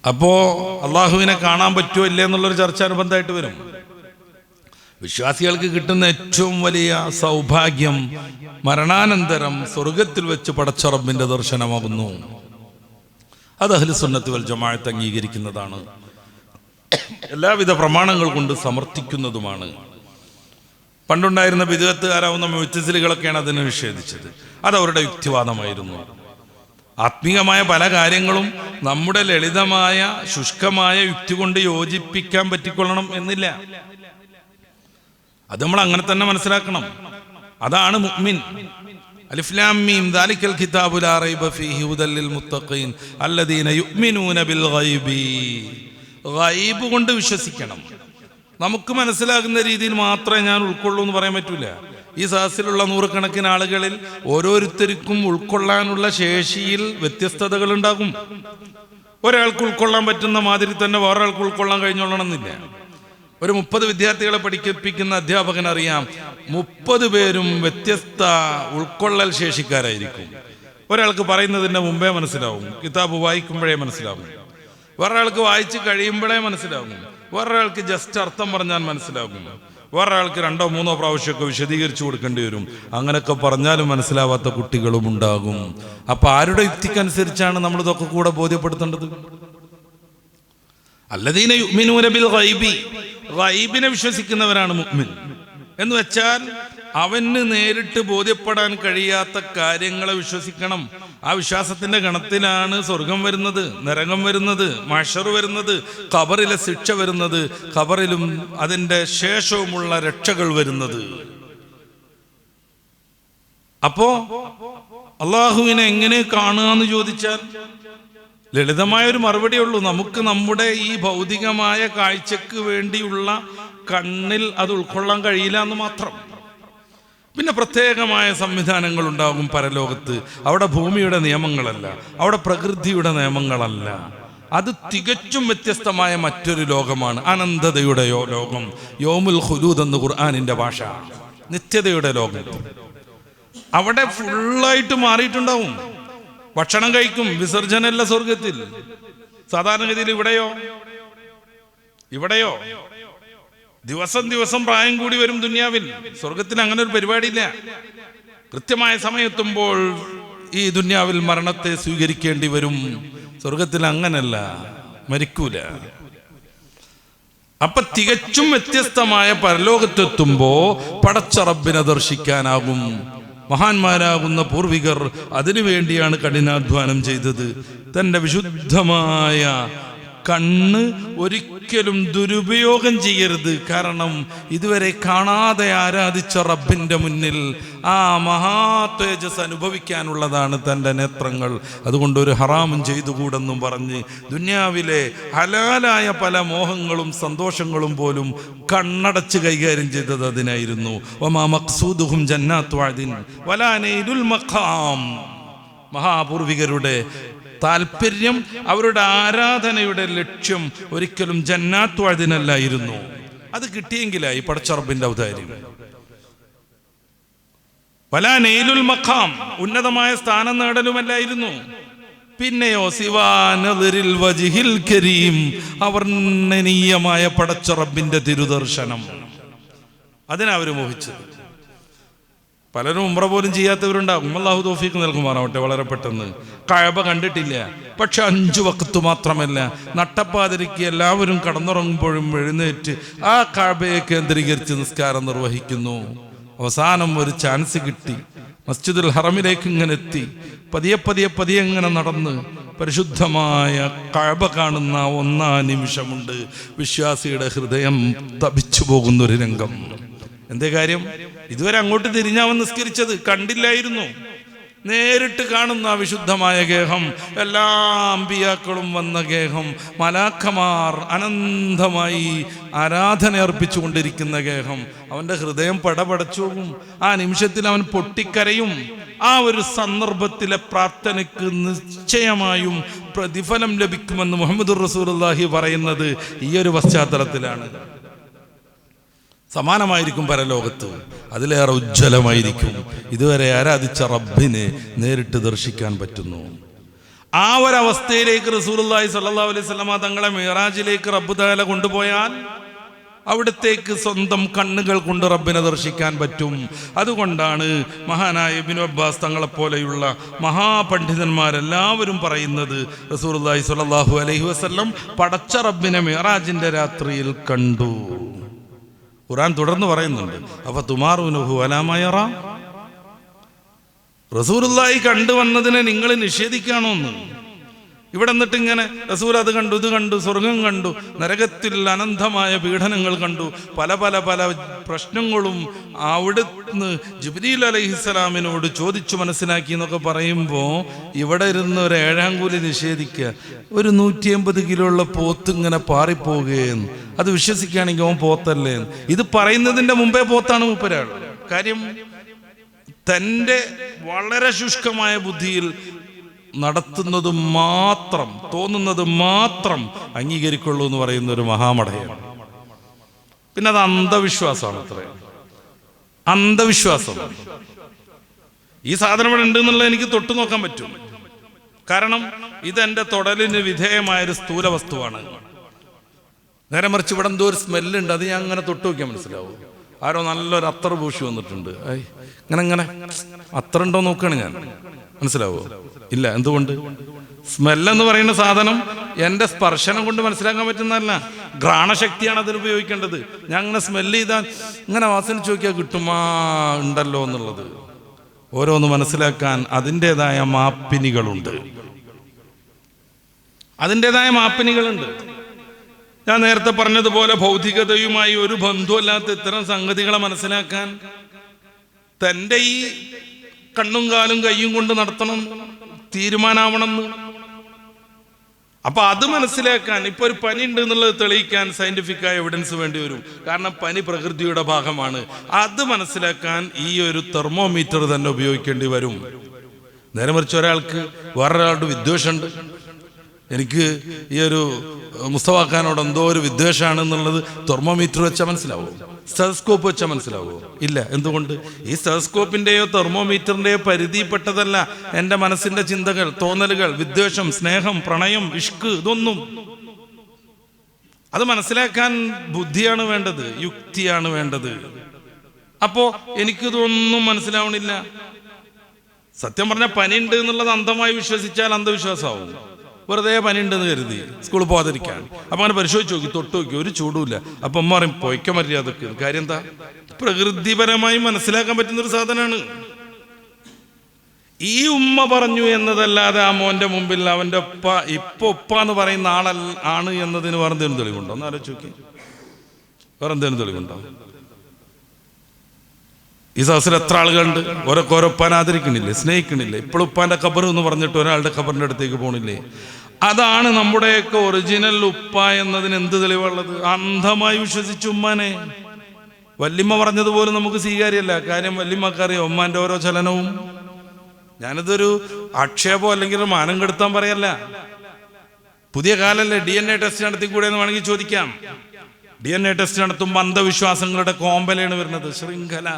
അപ്പോ അള്ളാഹുവിനെ കാണാൻ പറ്റുമോ ഇല്ലേ എന്നുള്ളൊരു ചർച്ച അനുബന്ധമായിട്ട് വരും. വിശ്വാസികൾക്ക് കിട്ടുന്ന ഏറ്റവും വലിയ സൗഭാഗ്യം മരണാനന്തരം സ്വർഗത്തിൽ വെച്ച് പടച്ച റബ്ബിന്റെ ദർശനമാകുന്നു. അത് അഹ്ലു സുന്നത്ത് വൽ ജമാഅത്ത് അംഗീകരിക്കുന്നതാണ്, എല്ലാവിധ പ്രമാണങ്ങൾ കൊണ്ട് സമർത്ഥിക്കുന്നതുമാണ്. പണ്ടുണ്ടായിരുന്ന ബിദ്അത്തുകാരാവുന്ന മുഅ്തസിലികളൊക്കെയാണ് അതിനെ നിഷേധിച്ചത്. അതവരുടെ യുക്തിവാദമായിരുന്നു. ആത്മീയമായ പല കാര്യങ്ങളും നമ്മുടെ ലളിതമായ ശുഷ്കമായ യുക്തി കൊണ്ട് യോജിപ്പിക്കാൻ പറ്റിക്കൊള്ളണം എന്നില്ല. അത് നമ്മൾ അങ്ങനെ തന്നെ മനസ്സിലാക്കണം. അതാണ് മുഅ്മിൻ. അലിഫ് ലാം മീം ദാലിക്കൽ കിതാബു ലാ റൈബ ഫീഹി ഹുദൽ ലിൽ മുത്തഖീൻ അല്ലദീന യുഅ്മിനൂന ബിൽ ഗൈബി. ഗൈബ് കൊണ്ട് വിശ്വസിക്കണം. നമുക്ക് മനസ്സിലാകുന്ന രീതിയിൽ മാത്രമേ ഞാൻ ഉൾക്കൊള്ളൂ എന്ന് പറയാൻ പറ്റൂല. ഈ സദസ്സിലുള്ള 100 കണക്കിന് ആളുകളിൽ ഓരോരുത്തർക്കും ഉൾക്കൊള്ളാനുള്ള ശേഷിയിൽ വ്യത്യസ്തതകൾ ഉണ്ടാകും. ഒരാൾക്ക് ഉൾക്കൊള്ളാൻ പറ്റുന്ന മാതിരി തന്നെ വേറൊരാൾക്ക് ഉൾക്കൊള്ളാൻ കഴിഞ്ഞോളണമെന്നില്ല. ഒരു 30 വിദ്യാർത്ഥികളെ പഠിപ്പിക്കുന്ന അധ്യാപകൻ അറിയാം, 30 പേരും വ്യത്യസ്ത ഉൾക്കൊള്ളൽ ശേഷിക്കാരായിരിക്കും. ഒരാൾക്ക് പറയുന്നതിൻ്റെ മുമ്പേ മനസ്സിലാവും, കിതാബ് വായിക്കുമ്പോഴേ മനസ്സിലാവും. വേറൊരാൾക്ക് വായിച്ച് കഴിയുമ്പോഴേ മനസ്സിലാവും. വേറൊരാൾക്ക് ജസ്റ്റ് അർത്ഥം പറഞ്ഞാൽ മനസ്സിലാകും. വേറൊരാൾക്ക് 2 3 പ്രാവശ്യമൊക്കെ വിശദീകരിച്ചു കൊടുക്കേണ്ടി വരും. അങ്ങനെയൊക്കെ പറഞ്ഞാലും മനസ്സിലാവാത്ത കുട്ടികളും ഉണ്ടാകും. അപ്പൊ ആരുടെ യുക്തിക്കനുസരിച്ചാണ് നമ്മൾ ഇതൊക്കെ കൂടെ ബോധ്യപ്പെടുത്തേണ്ടത്? അല്ലദീന യുഅ്മിനൂന ബിൽ ഗൈബി, ഗൈബിനെ വിശ്വസിക്കുന്നവരാണ് മുഅ്മിൻ. എന്ന് വെച്ചാൽ അവന് നേരിട്ട് ബോധ്യപ്പെടാൻ കഴിയാത്ത കാര്യങ്ങളെ വിശ്വസിക്കണം. ആ വിശ്വാസത്തിന്റെ ഗണത്തിലാണ് സ്വർഗം വരുന്നത്, നരകം വരുന്നത്, മഹ്ശർ വരുന്നത്, ഖബറിലെ ശിക്ഷ വരുന്നത്, ഖബറിലും അതിന്റെ ശേഷവുമുള്ള രക്ഷകൾ വരുന്നത്. അപ്പോ അള്ളാഹുവിനെ എങ്ങനെ കാണുക എന്ന് ചോദിച്ചാൽ ലളിതമായ ഒരു മറുപടിയേ ഉള്ളൂ. നമുക്ക് നമ്മുടെ ഈ ഭൗതികമായ കാഴ്ചക്ക് വേണ്ടിയുള്ള കണ്ണിൽ അത് ഉൾക്കൊള്ളാൻ കഴിയില്ല എന്ന് മാത്രം. പിന്നെ പ്രത്യേകമായ സംവിധാനങ്ങൾ ഉണ്ടാകും പരലോകത്ത്. അവിടെ ഭൂമിയുടെ നിയമങ്ങളല്ല, അവിടെ പ്രകൃതിയുടെ നിയമങ്ങളല്ല. അത് തികച്ചും വ്യത്യസ്തമായ മറ്റൊരു ലോകമാണ്, അനന്തതയുടെ ലോകം. യൗമുൽ ഖുലൂദ് എന്ന് ഖുർആനിന്റെ ഭാഷ, നിത്യതയുടെ ലോകം. അവിടെ ഫുള്ളായിട്ട് മാറിയിട്ടുണ്ടാവും. ഭക്ഷണം കഴിക്കും, വിസർജനമല്ല സ്വർഗത്തിൽ. സാധാരണഗതിയിൽ ഇവിടെയോ ദിവസം ദിവസം പ്രായം കൂടി വരും ദുനിയാവിൽ. സ്വർഗത്തിൽ അങ്ങനെ ഒരു പരിപാടിയില്ല. കൃത്യമായ സമയത്തുമ്പോൾ ഈ ദുനിയാവിൽ മരണത്തെ സ്വീകരിക്കേണ്ടി വരും. സ്വർഗത്തിൽ അങ്ങനല്ല, മരിക്കൂല. അപ്പൊ തികച്ചും വ്യത്യസ്തമായ പരലോകത്തെത്തുമ്പോ പടച്ച റബ്ബിനെ ദർശിക്കാനാകും. മഹാന്മാരാകുന്ന പൂർവികർ അതിനു വേണ്ടിയാണ് കഠിനാധ്വാനം ചെയ്തത്. തന്റെ വിശുദ്ധമായ കണ്ണ് ഒരിക്കലും ദുരുപയോഗം ചെയ്യരുത്. കാരണം ഇതുവരെ കാണാതെ ആരാധിച്ച റബ്ബിന്റെ മുന്നിൽ ആ മഹാതേജസ് അനുഭവിക്കാനുള്ളതാണ് തൻ്റെ നേത്രങ്ങൾ. അതുകൊണ്ട് ഒരു ഹറാമും ചെയ്തുകൂടെന്നും പറഞ്ഞ് ദുനിയാവിലെ ഹലാലായ പല മോഹങ്ങളും സന്തോഷങ്ങളും പോലും കണ്ണടച്ച് കൈകാര്യം ചെയ്തത് അതിനായിരുന്നു. വമാ മഖ്സൂദുഹും ജന്നാത്തു അദ്ൻ വലാ നൈലുൽ മഖാം. മഹാപൂർവികരുടെ താല്പര്യം, അവരുടെ ആരാധനയുടെ ലക്ഷ്യം ഒരിക്കലും ജന്നാത്തു അദ്നല്ലായിരുന്നു. അത് കിട്ടിയെങ്കിലായി പടച്ച റബ്ബിന്റെ ഔദാര്യം. വലാ നൈലുൽ മഖാം, ഉന്നതമായ സ്ഥാനം നേടലുമല്ലായിരുന്നു. പിന്നെയോ സിവാ നദറിൽ വജ്ഹിൽ കരീം, അവർണ്ണനീയമായ പടച്ച റബ്ബിന്റെ തിരുദർശനം, അതിനവർ മോഹിച്ചത്. പലരും ഉംറ പോലും ചെയ്യാത്തവരുണ്ടാകും. അല്ലാഹു തൗഫീഖ് നൽകുമാറാവട്ടെ. വളരെ പെട്ടെന്ന് കഅബ കണ്ടിട്ടില്ല, പക്ഷെ 5 വഖത്ത് മാത്രമല്ല, നട്ടപ്പാതിരിക്ക് എല്ലാവരും കടന്നുറങ്ങുമ്പോഴും എഴുന്നേറ്റ് ആ കഅബയെ കേന്ദ്രീകരിച്ച് നിസ്കാരം നിർവഹിക്കുന്നു. അവസാനം ഒരു ചാൻസ് കിട്ടി, മസ്ജിദുൽ ഹറമിലേക്ക് ഇങ്ങനെ എത്തി, പതിയെ ഇങ്ങനെ നടന്ന് പരിശുദ്ധമായ കഅബ കാണുന്ന ഒന്നാം നിമിഷമുണ്ട് വിശ്വാസിയുടെ ഹൃദയം തപിച്ചു പോകുന്നൊരു രംഗം. എന്തേ കാര്യം? ഇതുവരെ അങ്ങോട്ട് തിരിഞ്ഞാവൻ നിസ്കരിച്ചത് കണ്ടില്ലായിരുന്നു. നേരിട്ട് കാണുന്ന വിശുദ്ധമായ ഗേഹം, എല്ലാ അമ്പിയാക്കളും വന്ന ഗേഹം, മലാഖമാർ അനന്തമായി ആരാധന അർപ്പിച്ചു കൊണ്ടിരിക്കുന്ന ഗേഹം. അവൻ്റെ ഹൃദയം പടപടച്ചു പോകും. ആ നിമിഷത്തിൽ അവൻ പൊട്ടിക്കരയും. ആ ഒരു സന്ദർഭത്തിലെ പ്രാർത്ഥനയ്ക്ക് നിശ്ചയമായും പ്രതിഫലം ലഭിക്കുമെന്ന് മുഹമ്മദുർ റസൂലുള്ളാഹി പറയുന്നത് ഈ ഒരു പശ്ചാത്തലത്തിലാണ്. സമാനമായിരിക്കും പരലോകത്ത്, അതിലേറെ ഉജ്ജ്വലമായിരിക്കും. ഇതുവരെ ആരാധിച്ച റബ്ബിനെ നേരിട്ട് ദർശിക്കാൻ പറ്റുന്നു. ആ ഒരവസ്ഥയിലേക്ക് റസൂലുള്ളാഹി സ്വല്ലല്ലാഹു അലൈഹി വസല്ലമ തങ്ങളെ മിഅ്റാജിലേക്ക് റബ്ബ് തആല കൊണ്ടുപോയാൽ അവിടത്തേക്ക് സ്വന്തം കണ്ണുകൾ കൊണ്ട് റബ്ബിനെ ദർശിക്കാൻ പറ്റും. അതുകൊണ്ടാണ് മഹാനായ ഇബ്നു അബ്ബാസ് തങ്ങളെപ്പോലെയുള്ള മഹാപണ്ഡിതന്മാരെല്ലാവരും പറയുന്നത് റസൂലുള്ളാഹി സ്വല്ലല്ലാഹു അലൈഹി വസല്ലം പടച്ച റബ്ബിനെ മിഅ്റാജിന്റെ രാത്രിയിൽ കണ്ടു. ഖുർആൻ തുടർന്ന് പറയുന്നുണ്ട്, അപ്പൊ തുമാറൂനഹു അലാ മാ യറാ, റസൂലുള്ളാഹി കണ്ടുവന്നതിനെ നിങ്ങൾ നിഷേധിക്കുകയാണോ എന്ന്. ഇവിടെ നിന്നിട്ട് ഇങ്ങനെ റസൂൽ അത് കണ്ടു, ഇത് കണ്ടു, സ്വർഗം കണ്ടു, നരകത്തിൽ അനന്തമായ പീഡനങ്ങൾ കണ്ടു, പല പല പല പ്രശ്നങ്ങളും അവിടുന്ന് ജിബ്രീൽ അലൈഹിസ്സലാമിനോട് ചോദിച്ചു മനസ്സിലാക്കി എന്നൊക്കെ പറയുമ്പോൾ ഇവിടെ ഇരുന്ന് ഒരു 7-ാം കൂലി നിഷേധിക്കുക. ഒരു 180 കിലോ ഉള്ള പോത്ത് ഇങ്ങനെ പാറിപ്പോവുകയെന്ന് അത് വിശ്വസിക്കുകയാണെങ്കിൽ അവൻ പോത്തല്ലേ? ഇത് പറയുന്നതിൻ്റെ മുമ്പേ പോത്താണ് മൂപ്പരാൾ. കാര്യം തൻ്റെ വളരെ ശുഷ്കമായ ബുദ്ധിയിൽ നടത്തുന്നത് മാത്രം, തോന്നുന്നത് മാത്രം അംഗീകരിക്കുള്ളൂ എന്ന് പറയുന്ന ഒരു മഹാമടയാണ്. പിന്നെ അത് അന്ധവിശ്വാസമാണ്. അത്ര അന്ധവിശ്വാസം. ഈ സാധനം ഇവിടെ ഉണ്ട് എന്നുള്ളത് എനിക്ക് തൊട്ടു നോക്കാൻ പറ്റും. കാരണം ഇതെന്റെ തൊടലിന് വിധേയമായൊരു സ്ഥൂല വസ്തുവാണ്. നേരെ മറിച്ച് ഇവിടെ എന്തോ ഒരു സ്മെല്ലുണ്ട്, അത് ഞാൻ അങ്ങനെ തൊട്ട് നോക്കിയാൽ മനസ്സിലാവും. ആരോ നല്ലൊരു അത്തർ പൂശി വന്നിട്ടുണ്ട്, ഇങ്ങനെ അത്തറുണ്ടോ നോക്കുകയാണ് ഞാൻ, മനസ്സിലാവോ? ഇല്ല. എന്തുകൊണ്ട്? സ്മെല്ലെന്ന് പറയുന്ന സാധനം എൻ്റെ സ്പർശനം കൊണ്ട് മനസ്സിലാക്കാൻ പറ്റുന്നതല്ല, ഘ്രാണശക്തിയാണ് അതിന് ഉപയോഗിക്കേണ്ടത്. ഞാൻ അങ്ങനെ സ്മെല്ല് ചെയ്താൽ ഇങ്ങനെ വാസനിച്ച് നോക്കിയാൽ കിട്ടുമാ ഉണ്ടല്ലോ എന്നുള്ളത്. ഓരോന്ന് മനസ്സിലാക്കാൻ അതിൻ്റെതായ മാപ്പിനികളുണ്ട്. ഞാൻ നേരത്തെ പറഞ്ഞതുപോലെ ഭൗതികതയുമായി ഒരു ബന്ധവുമില്ലാത്ത ഇത്തരം സംഗതികളെ മനസ്സിലാക്കാൻ തൻ്റെ ഈ കണ്ണും കാലും കയ്യും കൊണ്ട് നടത്തണം, തീരുമാനമാവണമെന്ന്. അപ്പൊ അത് മനസ്സിലാക്കാൻ, ഇപ്പൊ ഒരു പനി ഉണ്ട് എന്നുള്ളത് തെളിയിക്കാൻ സയന്റിഫിക്കായ എവിഡൻസ് വേണ്ടി വരും. കാരണം പനി പ്രകൃതിയുടെ ഭാഗമാണ്. അത് മനസ്സിലാക്കാൻ ഈ ഒരു തെർമോമീറ്റർ തന്നെ ഉപയോഗിക്കേണ്ടി വരും. നേരെ മറിച്ച് ഒരാൾക്ക് വേറൊരാളുടെ വിദ്വേഷമുണ്ട്, എനിക്ക് ഈ ഒരു മുസ്തഫ ഖാനോട് എന്തോ ഒരു വിദ്വേഷമാണെന്നുള്ളത് തെർമോമീറ്റർ വെച്ചാൽ മനസ്സിലാവോ? സ്റ്റെതസ്കോപ്പ് വെച്ചാൽ മനസ്സിലാവോ? ഇല്ല. എന്തുകൊണ്ട്? ഈ സ്റ്റെതസ്കോപ്പിന്റെയോ തെർമോമീറ്ററിന്റെയോ പരിധിപ്പെട്ടതല്ല എൻ്റെ മനസ്സിന്റെ ചിന്തകൾ, തോന്നലുകൾ, വിദ്വേഷം, സ്നേഹം, പ്രണയം, ഇഷ്ക്, ഇതൊന്നും. അത് മനസ്സിലാക്കാൻ ബുദ്ധിയാണ് വേണ്ടത്, യുക്തിയാണ് വേണ്ടത്. അപ്പോ എനിക്കിതൊന്നും മനസ്സിലാവണില്ല. സത്യം പറഞ്ഞാൽ പനി ഉണ്ട് എന്നുള്ളത് അന്ധമായി വിശ്വസിച്ചാൽ അന്ധവിശ്വാസമാവും. വെറുതെ പനി ഉണ്ടെന്ന് കരുതി സ്കൂളിൽ പോകാതിരിക്കാൻ. അപ്പൊ അങ്ങനെ പരിശോധിച്ച് നോക്കി, തൊട്ട് നോക്കി, ഒരു ചൂടുമില്ല. അപ്പൊ അമ്മ പറയും പൊയ്ക്ക മര്യാദക്ക്. കാര്യം എന്താ? പ്രകൃതിപരമായി മനസ്സിലാക്കാൻ പറ്റുന്നൊരു സാധനമാണ്. ഈ ഉമ്മ പറഞ്ഞു എന്നതല്ലാതെ ആ മോന്റെ മുമ്പിൽ അവന്റെ ഉപ്പ എന്ന് പറയുന്ന ആണ് എന്നതിന് വേറെ എന്തെങ്കിലും തെളിവുണ്ടോ? ഒന്ന് ആലോചിച്ച് നോക്കി. വേറെ എന്തെങ്കിലും തെളിവുണ്ടോ? ഈ സദസ്സിൽ എത്ര ആളുകളുണ്ട്? ഓരോ ഉപ്പാൻ ആദരിക്കണില്ലേ, സ്നേഹിക്കണില്ലേ? ഇപ്പോഴും ഉപ്പാന്റെ ഖബർ എന്ന് പറഞ്ഞിട്ട് ഒരാളുടെ ഖബറിന്റെ അടുത്തേക്ക് പോണില്ലേ? അതാണ് നമ്മുടെയൊക്കെ ഒറിജിനൽ ഉപ്പ എന്നതിന് എന്ത് തെളിവുള്ളത്? അന്ധമായി വിശ്വസിച്ചു ഉമ്മാനെ. വല്യമ്മ പറഞ്ഞതുപോലും നമുക്ക് സ്വീകാര്യമല്ല. കാര്യം വല്യമ്മക്കറിയാം ഉമ്മാന്റെ ഓരോ ചലനവും. ഞാനിതൊരു ആക്ഷേപം അല്ലെങ്കിൽ ഒരു മാനം കെടുത്താൻ പറയല്ല. പുതിയ കാലല്ലേ, DNA ടെസ്റ്റ് നടത്തിക്കൂടെ എന്ന് വേണമെങ്കിൽ ചോദിക്കാം. DNA ടെസ്റ്റ് നടത്തുമ്പോൾ അന്ധവിശ്വാസങ്ങളുടെ കോമ്പലാണ് വരുന്നത്, ശൃംഖല.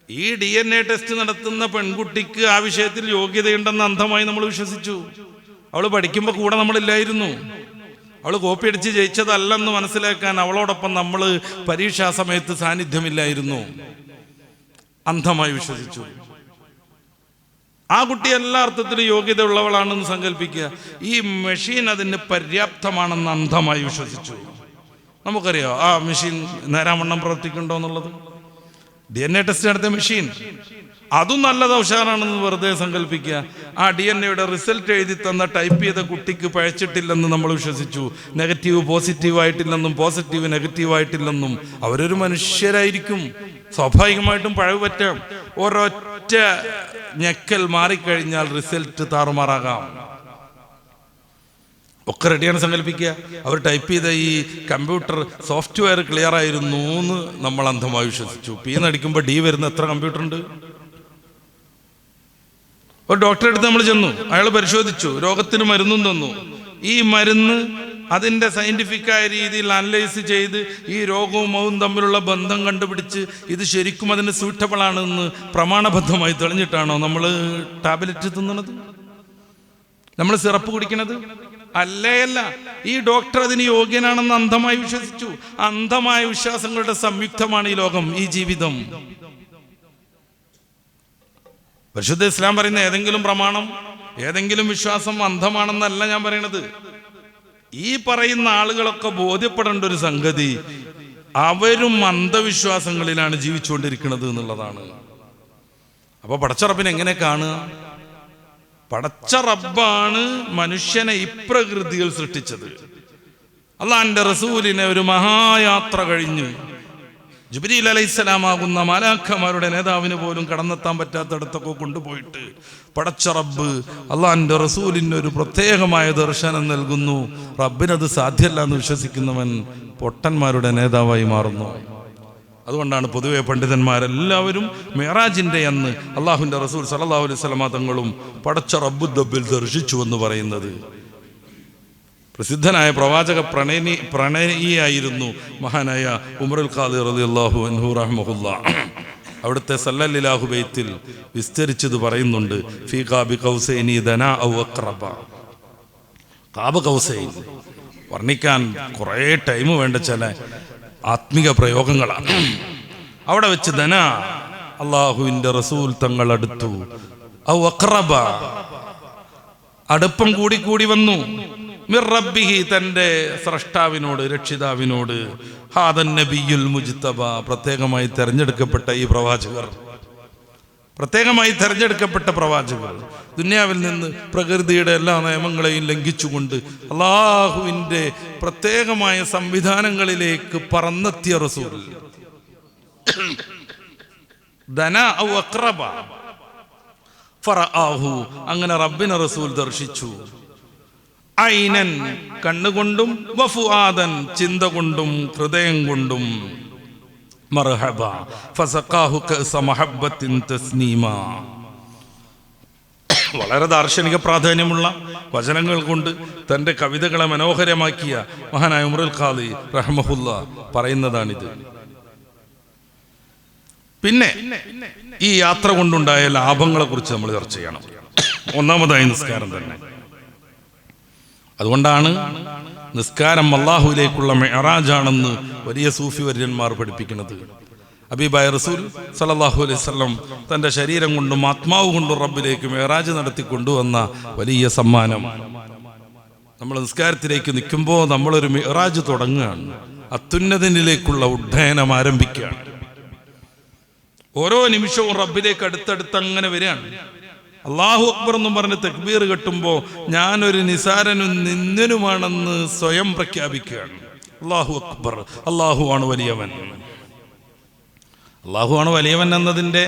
ഈ DNA ടെസ്റ്റ് നടത്തുന്ന പെൺകുട്ടിക്ക് ആ വിഷയത്തിൽ യോഗ്യതയുണ്ടെന്ന് അന്ധമായി നമ്മൾ വിശ്വസിച്ചു. അവൾ പഠിക്കുമ്പോൾ കൂടെ നമ്മളില്ലായിരുന്നു. അവൾ കോപ്പി അടിച്ച് ജയിച്ചതല്ലെന്ന് മനസ്സിലാക്കാൻ അവളോടൊപ്പം നമ്മൾ പരീക്ഷാ സമയത്ത് സാന്നിധ്യമില്ലായിരുന്നു. അന്ധമായി വിശ്വസിച്ചു. ആ കുട്ടി എല്ലാ അർത്ഥത്തിലും യോഗ്യത ഉള്ളവളാണെന്ന് സങ്കല്പിക്കുക. ഈ മെഷീൻ അതിന് പര്യാപ്തമാണെന്ന് അന്ധമായി വിശ്വസിച്ചു. നമുക്കറിയാം ആ മെഷീൻ നേരാവണ്ണം പ്രവർത്തിക്കുന്നുണ്ടോ എന്നുള്ളത്. DNA ടെസ്റ്റ് നടത്തിയ മെഷീൻ അതും നല്ലത് ഉഷാറാണെന്ന് വെറുതെ സങ്കല്പിക്കുക. ആ DNA റിസൾട്ട് എഴുതി തന്ന ടൈപ്പ് ചെയ്ത കുട്ടിക്ക് പഴച്ചിട്ടില്ലെന്ന് നമ്മൾ വിശ്വസിച്ചു. നെഗറ്റീവ് പോസിറ്റീവ് ആയിട്ടില്ലെന്നും പോസിറ്റീവ് നെഗറ്റീവ് ആയിട്ടില്ലെന്നും. അവരൊരു മനുഷ്യരായിരിക്കും, സ്വാഭാവികമായിട്ടും പഴവ് പറ്റാം. ഒരൊറ്റ ഞെക്കൽ മാറിക്കഴിഞ്ഞാൽ റിസൾട്ട് താറുമാറാകാം. ഒക്കെ റെഡിയാണ് സങ്കല്പിക്കുക. അവർ ടൈപ്പ് ചെയ്ത ഈ കമ്പ്യൂട്ടർ സോഫ്റ്റ്വെയർ ക്ലിയർ ആയിരുന്നു എന്ന് നമ്മൾ അന്ധമായി വിശ്വസിച്ചു. നടിക്കുമ്പോൾ D വരുന്ന എത്ര കമ്പ്യൂട്ടർ ഉണ്ട്? ഒരു ഡോക്ടറെ അടുത്ത് നമ്മൾ ചെന്നു, അയാൾ പരിശോധിച്ചു, രോഗത്തിന് മരുന്നും തന്നു. ഈ മരുന്ന് അതിൻ്റെ സയന്റിഫിക്കായ രീതിയിൽ അനലൈസ് ചെയ്ത് ഈ രോഗവും അതും തമ്മിലുള്ള ബന്ധം കണ്ടുപിടിച്ച് ഇത് ശരിക്കും അതിന് സൂറ്റബിൾ ആണെന്ന് പ്രമാണബദ്ധമായി തെളിഞ്ഞിട്ടാണോ നമ്മൾ ടാബ്ലറ്റ് തിന്നണത്, നമ്മൾ സിറപ്പ് കുടിക്കണത്? അല്ല. ഈ ഡോക്ടർ അതിന് യോഗ്യനാണെന്ന് അന്ധമായി വിശ്വസിച്ചു. അന്ധമായ വിശ്വാസങ്ങളുടെ സംയുക്തമാണ് ഈ ലോകം, ഈ ജീവിതം. പരിശുദ്ധ ഇസ്ലാം പറയുന്ന ഏതെങ്കിലും പ്രമാണം, ഏതെങ്കിലും വിശ്വാസം അന്ധമാണെന്നല്ല ഞാൻ പറയണത്. ഈ പറയുന്ന ആളുകളൊക്കെ ബോധ്യപ്പെടേണ്ട ഒരു സംഗതി, അവരും അന്ധവിശ്വാസങ്ങളിലാണ് ജീവിച്ചുകൊണ്ടിരിക്കുന്നത് എന്നുള്ളതാണ്. അപ്പൊ പടച്ച റബ്ബിനെ എങ്ങനെ കാണുക? പടച്ച റബ്ബാണ് മനുഷ്യനെ ഇപ്രകൃതിയിൽ സൃഷ്ടിച്ചത്. അള്ളാന്റെ റസൂലിനെ ഒരു മഹായാത്ര കഴിഞ്ഞ് ജിബ്രീൽ അലൈഹിസ്സലാമാകുന്ന മലാഖമാരുടെ നേതാവിന് പോലും കടന്നെത്താൻ പറ്റാത്തടത്തൊക്കെ കൊണ്ടുപോയിട്ട് പടച്ച റബ്ബ് അള്ളാന്റെ റസൂലിന് ഒരു പ്രത്യേകമായ ദർശനം നൽകുന്നു. റബ്ബിനത് സാധ്യമല്ല എന്ന് വിശ്വസിക്കുന്നവൻ പൊട്ടന്മാരുടെ നേതാവായി മാറുന്നു. അതുകൊണ്ടാണ് പൊതുവെ പണ്ഡിതന്മാരെല്ലാവരും മിഅ്റാജിന്റെ അന്ന് അള്ളാഹുവിന്റെ റസൂൽ സല്ലല്ലാഹു അലൈഹി വസല്ലം തങ്ങളും പടച്ച റബ്ബു ദബ്ബിൽ ദർശിച്ചു എന്ന് പറയുന്നത്. പ്രസിദ്ധനായ പ്രവാചക പ്രണയിയായിരുന്നു മഹാനായ ഉമറുൽ ഖാദി റളിയല്ലാഹു അൻഹു റഹ്മഹുല്ലാഹ്. അവിടുത്തെ സല്ലല്ലാഹു ബൈത്തിൽ വിസ്തരിച്ചത് പറയുന്നുണ്ട്. ഫീ ഖാബി ഖൗസൈനി ദനാ ഔ അഖ്റബ. ഖാബ് ഖൗസൈൻ വർണ്ണിക്കാൻ കുറേ ടൈം വേണ്ട ചില ആത്മിക പ്രയോഗങ്ങളാണ്. അവിടെ വെച്ച് ദന അള്ളാഹുവിന്റെ റസൂൽ തങ്ങൾ അടുത്തു. ഔ അഖ്റബ അടുപ്പം കൂടി വന്നു. മിർ റബ്ബിഹി, തൻ്റെ സ്രഷ്ടാവിനോട്, രക്ഷിതാവിനോട്. ഹാദൻ നബിയുൽ മുജ്തബ, പ്രത്യേകമായി തെരഞ്ഞെടുക്കപ്പെട്ട ഈ പ്രവാചകർ, പ്രത്യേകമായി തെരഞ്ഞെടുക്കപ്പെട്ട പ്രവാചകർ, ദുനിയാവിൽ നിന്ന് പ്രകൃതിയുടെ എല്ലാ നിയമങ്ങളെയും ലംഘിച്ചുകൊണ്ട് അള്ളാഹുവിൻ്റെ പ്രത്യേകമായ സംവിധാനങ്ങളിലേക്ക് പറന്നെത്തിയ റസൂൽ. ദന ഔ അഖ്റബ ഫറആഹു, അങ്ങനെ റബ്ബിനെ റസൂൽ ദർശിച്ചു. ഐനൻ, കണ്ണുകൊണ്ടും, വഫുആദൻ, ചിന്ത കൊണ്ടും, ഹൃദയം കൊണ്ടും. മർഹബ ഫസഖാഹു കഅസ മഹബ്ബത്തിൻ തസ്നീമ. വളരെ ദാർശനിക പ്രാധാന്യമുള്ള വചനങ്ങൾ കൊണ്ട് തൻ്റെ കവിതകളെ മനോഹരമാക്കിയ മഹാനായ ഉമറുൽ ഖാദി റഹ്മഹുല്ല പറയുന്നതാണിത്. പിന്നെ ഈ യാത്ര കൊണ്ടുണ്ടായ ലാഭങ്ങളെ കുറിച്ച് നമ്മൾ ചർച്ച ചെയ്യണം. ഒന്നാമതായി നിസ്കാരം തന്നെ. അതുകൊണ്ടാണ് നിസ്കാരം അല്ലാഹുവിലേക്കുള്ള മിഅ്റാജാണെന്ന് വലിയ സൂഫി വര്യന്മാർ പഠിപ്പിക്കുന്നത്. ഹബീബായ റസൂൽ സല്ലല്ലാഹു അലൈഹി വസല്ലം തൻ്റെ ശരീരം കൊണ്ടും ആത്മാവ് കൊണ്ടും റബ്ബിലേക്ക് മിഅ്റാജ് നടത്തി കൊണ്ടുവന്ന വലിയ സമ്മാനം. നമ്മൾ നിസ്കാരത്തിലേക്ക് നിൽക്കുമ്പോൾ നമ്മളൊരു മിഅ്റാജ് തുടങ്ങുകയാണ്, അത്യുന്നതനിലേക്കുള്ള ഉഡ്ഡയനം ആരംഭിക്കുകയാണ്. ഓരോ നിമിഷവും റബ്ബിലേക്ക് അടുത്തടുത്ത് അങ്ങനെ വരികയാണ്. അല്ലാഹു അക്ബർ എന്നും പറഞ്ഞ് തക്ബീർ കെട്ടുമ്പോൾ ഞാനൊരു നിസാരനും നിന്ദനുമാണെന്ന് സ്വയം പ്രഖ്യാപിക്കുകയാണ്. അല്ലാഹു അക്ബർ, അല്ലാഹു ആണ് വലിയവൻ. അല്ലാഹു ആണ് വലിയവൻ എന്നതിൻ്റെ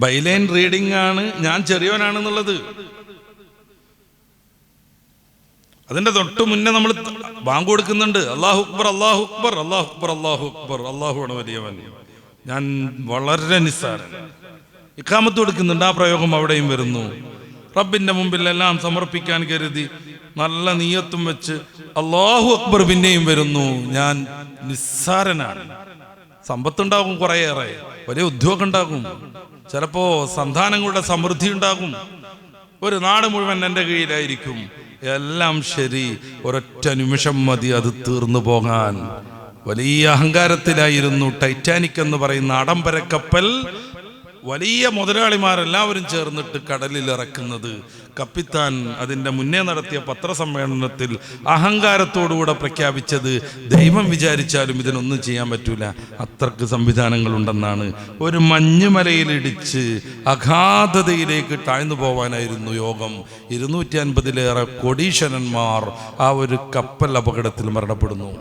ബൈലൈൻ റീഡിംഗ് ആണ് ഞാൻ ചെറിയവനാണെന്നുള്ളത്. അതിന്റെ തൊട്ട് മുന്നേ നമ്മൾ ബാങ്ക് കൊടുക്കുന്നുണ്ട്, അല്ലാഹു അക്ബർ, അല്ലാഹു അക്ബർ, അല്ലാഹു അക്ബർ, അല്ലാഹു അക്ബർ, അല്ലാഹു ആണ് വലിയവൻ, ഞാൻ വളരെ നിസ്സാരൻ. ഇഖാമത്ത് കൊടുക്കുന്നുണ്ട്, ആ പ്രയോഗം അവിടെയും വരുന്നു. റബ്ബിന്റെ മുമ്പിൽ എല്ലാം സമർപ്പിക്കാൻ കരുതി നല്ല നിയ്യത്തും വെച്ച് അല്ലാഹു അക്ബർ പിന്നെയും വരുന്നു, ഞാൻ നിസ്സാരനാണ്. സമ്പത്തുണ്ടാകും, കുറേയേറെ വലിയ ഉദ്യോഗം ഉണ്ടാകും, ചിലപ്പോ സന്താനങ്ങളുടെ സമൃദ്ധി ഉണ്ടാകും, ഒരു നാട് മുഴുവൻ എൻ്റെ കീഴിലായിരിക്കും. എല്ലാം ശരി, ഒരൊറ്റ നിമിഷം മതി അത് തീർന്നു പോകാൻ. വലിയ അഹങ്കാരത്തിലായിരുന്നു ടൈറ്റാനിക് എന്ന് പറയുന്ന ആഡംബര കപ്പൽ വലിയ മുതലാളിമാരെല്ലാവരും ചേർന്നിട്ട് കടലിൽ ഇറക്കുന്നത്. കപ്പിത്താൻ അതിൻ്റെ മുന്നേ നടത്തിയ പത്രസമ്മേളനത്തിൽ അഹങ്കാരത്തോടുകൂടെ പ്രഖ്യാപിച്ചത്, ദൈവം വിചാരിച്ചാലും ഇതിനൊന്നും ചെയ്യാൻ പറ്റൂല, അത്രക്ക് സംവിധാനങ്ങളുണ്ടെന്നാണ്. ഒരു മഞ്ഞുമലയിലിടിച്ച് അഗാധതയിലേക്ക് താഴ്ന്നു പോവാനായിരുന്നു യോഗം. 250-ലേറെ കോടീശ്വരന്മാർ ആ ഒരു കപ്പൽ അപകടത്തിൽ മരണപ്പെടുന്നു.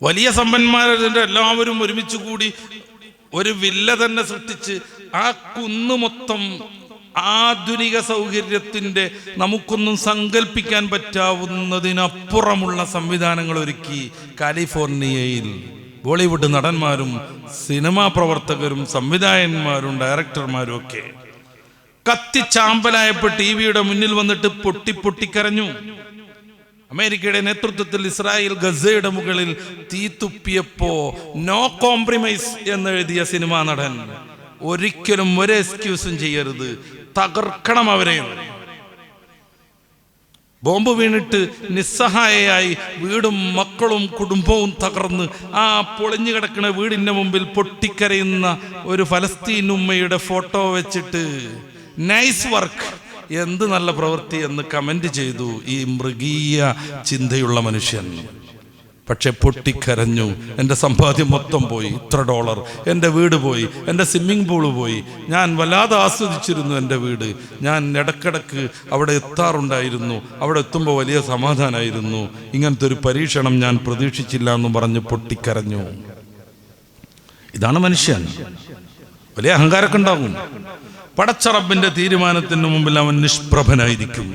വലിയ സമ്പന്മാരുടെ എല്ലാവരും ഒരുമിച്ച് കൂടി ഒരു വില്ല തന്നെ സൃഷ്ടിച്ച് ആ കുന്നു മൊത്തം ആധുനിക സൗകര്യത്തിൻ്റെ നമുക്കൊന്നും സങ്കല്പിക്കാൻ പറ്റാവുന്നതിനപ്പുറമുള്ള സംവിധാനങ്ങൾ ഒരുക്കി കാലിഫോർണിയയിൽ ബോളിവുഡ് നടന്മാരും സിനിമാ പ്രവർത്തകരും സംവിധായകന്മാരും ഡയറക്ടർമാരും ഒക്കെ കത്തിച്ചാമ്പലായപ്പോൾ ടിവിയുടെ മുന്നിൽ വന്നിട്ട് പൊട്ടിക്കരഞ്ഞു. അമേരിക്കയുടെ നേതൃത്വത്തിൽ ഇസ്രായേൽ ഗസയുടെ മുകളിൽ തീ തുപ്പിയപ്പോ നോ കോംപ്രമൈസ് എന്നെഴുതിയ സിനിമാ നടൻ ഒരിക്കലും ഒരു എക്സ്ക്യൂസും ചെയ്യരുത്, തകർക്കണം അവരെ. ബോംബ് വീണിട്ട് നിസ്സഹായയായി വീടും മക്കളും കുടുംബവും തകർന്ന് ആ പൊളിഞ്ഞു കിടക്കുന്ന വീടിന്റെ മുമ്പിൽ പൊട്ടിക്കരയുന്ന ഒരു ഫലസ്തീൻ ഉമ്മയുടെ ഫോട്ടോ വെച്ചിട്ട് നൈസ് വർക്ക്, എന്ത് നല്ല പ്രവൃത്തി എന്ന് കമന്റ് ചെയ്തു ഈ മൃഗീയ ചിന്തയുള്ള മനുഷ്യൻ. പക്ഷെ പൊട്ടിക്കരഞ്ഞു, എൻ്റെ സമ്പാദ്യം മൊത്തം പോയി, ഇത്ര $, എൻ്റെ വീട് പോയി, എൻ്റെ സ്വിമ്മിംഗ് പൂള് പോയി, ഞാൻ വല്ലാതെ ആസ്വദിച്ചിരുന്നു എൻ്റെ വീട്, ഞാൻ ഇടക്കിടക്ക് അവിടെ എത്താറുണ്ടായിരുന്നു, അവിടെ എത്തുമ്പോൾ വലിയ സമാധാനമായിരുന്നു, ഇങ്ങനത്തെ ഒരു പരീക്ഷണം ഞാൻ പ്രതീക്ഷിച്ചില്ല എന്ന് പറഞ്ഞ് പൊട്ടിക്കരഞ്ഞു. ഇതാണ് മനുഷ്യൻ. വലിയ അഹങ്കാരമൊക്കെ ഉണ്ടാകും. പടച്ച റബ്ബിന്റെ തീരുമാനത്തിന് മുമ്പിൽ അവൻ നിഷ്പ്രഭനായിരിക്കും.